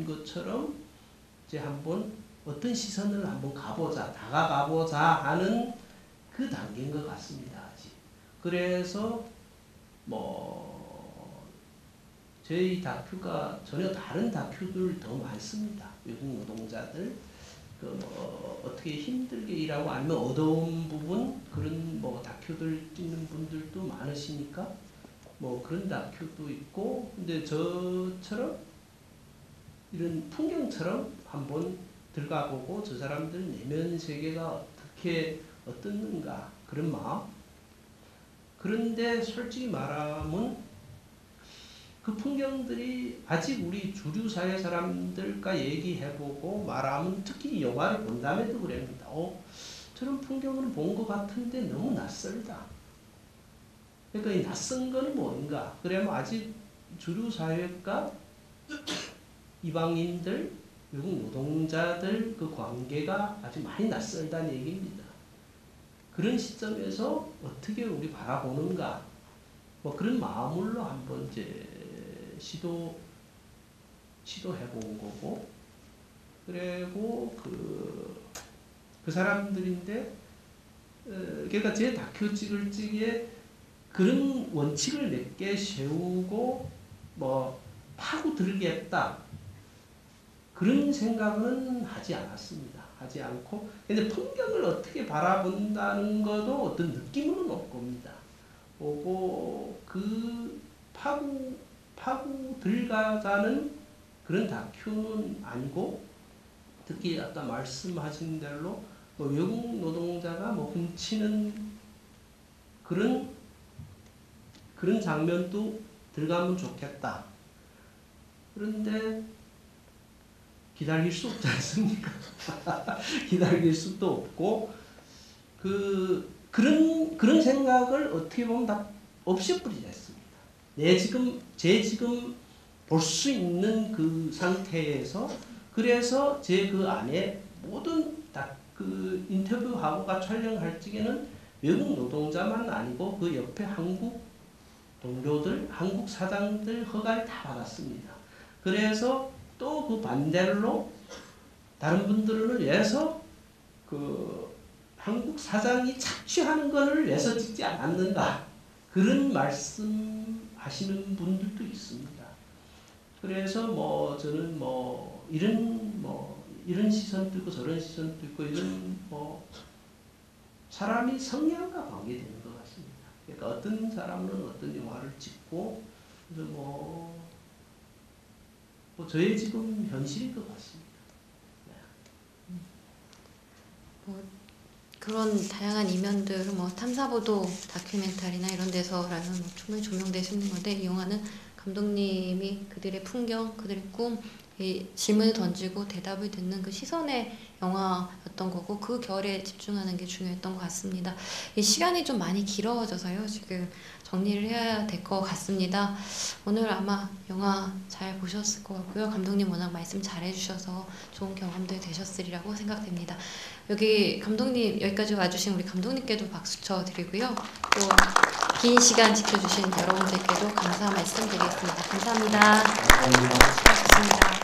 것처럼 이제 한번 어떤 시선을 한번 다가가보자 하는 그 단계인 것 같습니다. 아직. 그래서 저희 다큐가 전혀 다른 다큐들 더 많습니다. 외국 노동자들 어떻게 힘들게 일하고 아니면 어려운 부분 그런 다큐들 찍는 분들도 많으시니까 그런 다큐도 있고 근데 저처럼 이런 풍경처럼 한번 들어가보고 저 사람들 내면 세계가 어떻는가 그런 마음. 그런데 솔직히 말하면 그 풍경들이 아직 우리 주류 사회 사람들과 얘기해보고 말하면 특히 영화를 본다음에도 그럽니다. 저런 풍경을 본 것 같은데 너무 낯설다. 그러니까 이 낯선 거는 뭔가? 그러면 아직 주류 사회과 이방인들 외국 노동자들 그 관계가 아주 많이 낯설다는 얘기입니다. 그런 시점에서 어떻게 우리 바라보는가, 뭐 그런 마음으로 한번 이제 시도해본 거고, 그리고 그 사람들인데, 그러니까 제 다큐 찍을 적에 그런 원칙을 몇 개 세우고 뭐 파고들겠다 그런 생각은 하지 않았습니다. 하지 않고, 근데 풍경을 어떻게 바라본다는 것도 어떤 느낌은 올 겁니다. 오고 그 파고 들어가자는 그런 다큐는 아니고, 특히 아까 말씀하신 대로 뭐 외국 노동자가 뭐 훔치는 그런 장면도 들어가면 좋겠다. 그런데 기다릴 수 없지 않습니까? 기다릴 수도 없고, 그런 생각을 어떻게 보면 다 없애버리자 했습니다. 제 지금 볼 수 있는 그 상태에서, 그래서 제 그 안에 모든 그 인터뷰하고가 촬영할 적에는 외국 노동자만 아니고 그 옆에 한국 동료들, 한국 사장들 허가를 다 받았습니다. 그래서 또 그 반대로 다른 분들은 왜서 그 한국 사장이 착취하는 것을 왜서 찍지 않았는가, 그런 말씀하시는 분들도 있습니다. 그래서 뭐 저는 뭐 이런 시선도 있고 저런 시선도 있고, 이런 뭐 사람이 성향과 관계되는 것 같습니다. 그러니까 어떤 사람은 어떤 영화를 찍고, 그래서 뭐 저의 지금 현실인 것 같습니다. 뭐 그런 다양한 이면들을 뭐 탐사보도 다큐멘터리나 이런 데서라면 뭐 충분히 조명될 수 있는 건데, 이 영화는 감독님이 그들의 풍경, 그들의 꿈, 이 질문을 던지고 대답을 듣는 그 시선의 영화였던 거고, 그 결에 집중하는 게 중요했던 것 같습니다. 이 시간이 좀 많이 길어져서요, 지금 정리를 해야 될 것 같습니다. 오늘 아마 영화 잘 보셨을 것 같고요. 감독님 워낙 말씀 잘 해주셔서 좋은 경험들 되셨으리라고 생각됩니다. 여기 감독님, 여기까지 와주신 우리 감독님께도 박수 쳐드리고요. 또 긴 시간 지켜주신 여러분들께도 감사 말씀드리겠습니다. 감사합니다. 감사합니다. 수고하셨습니다.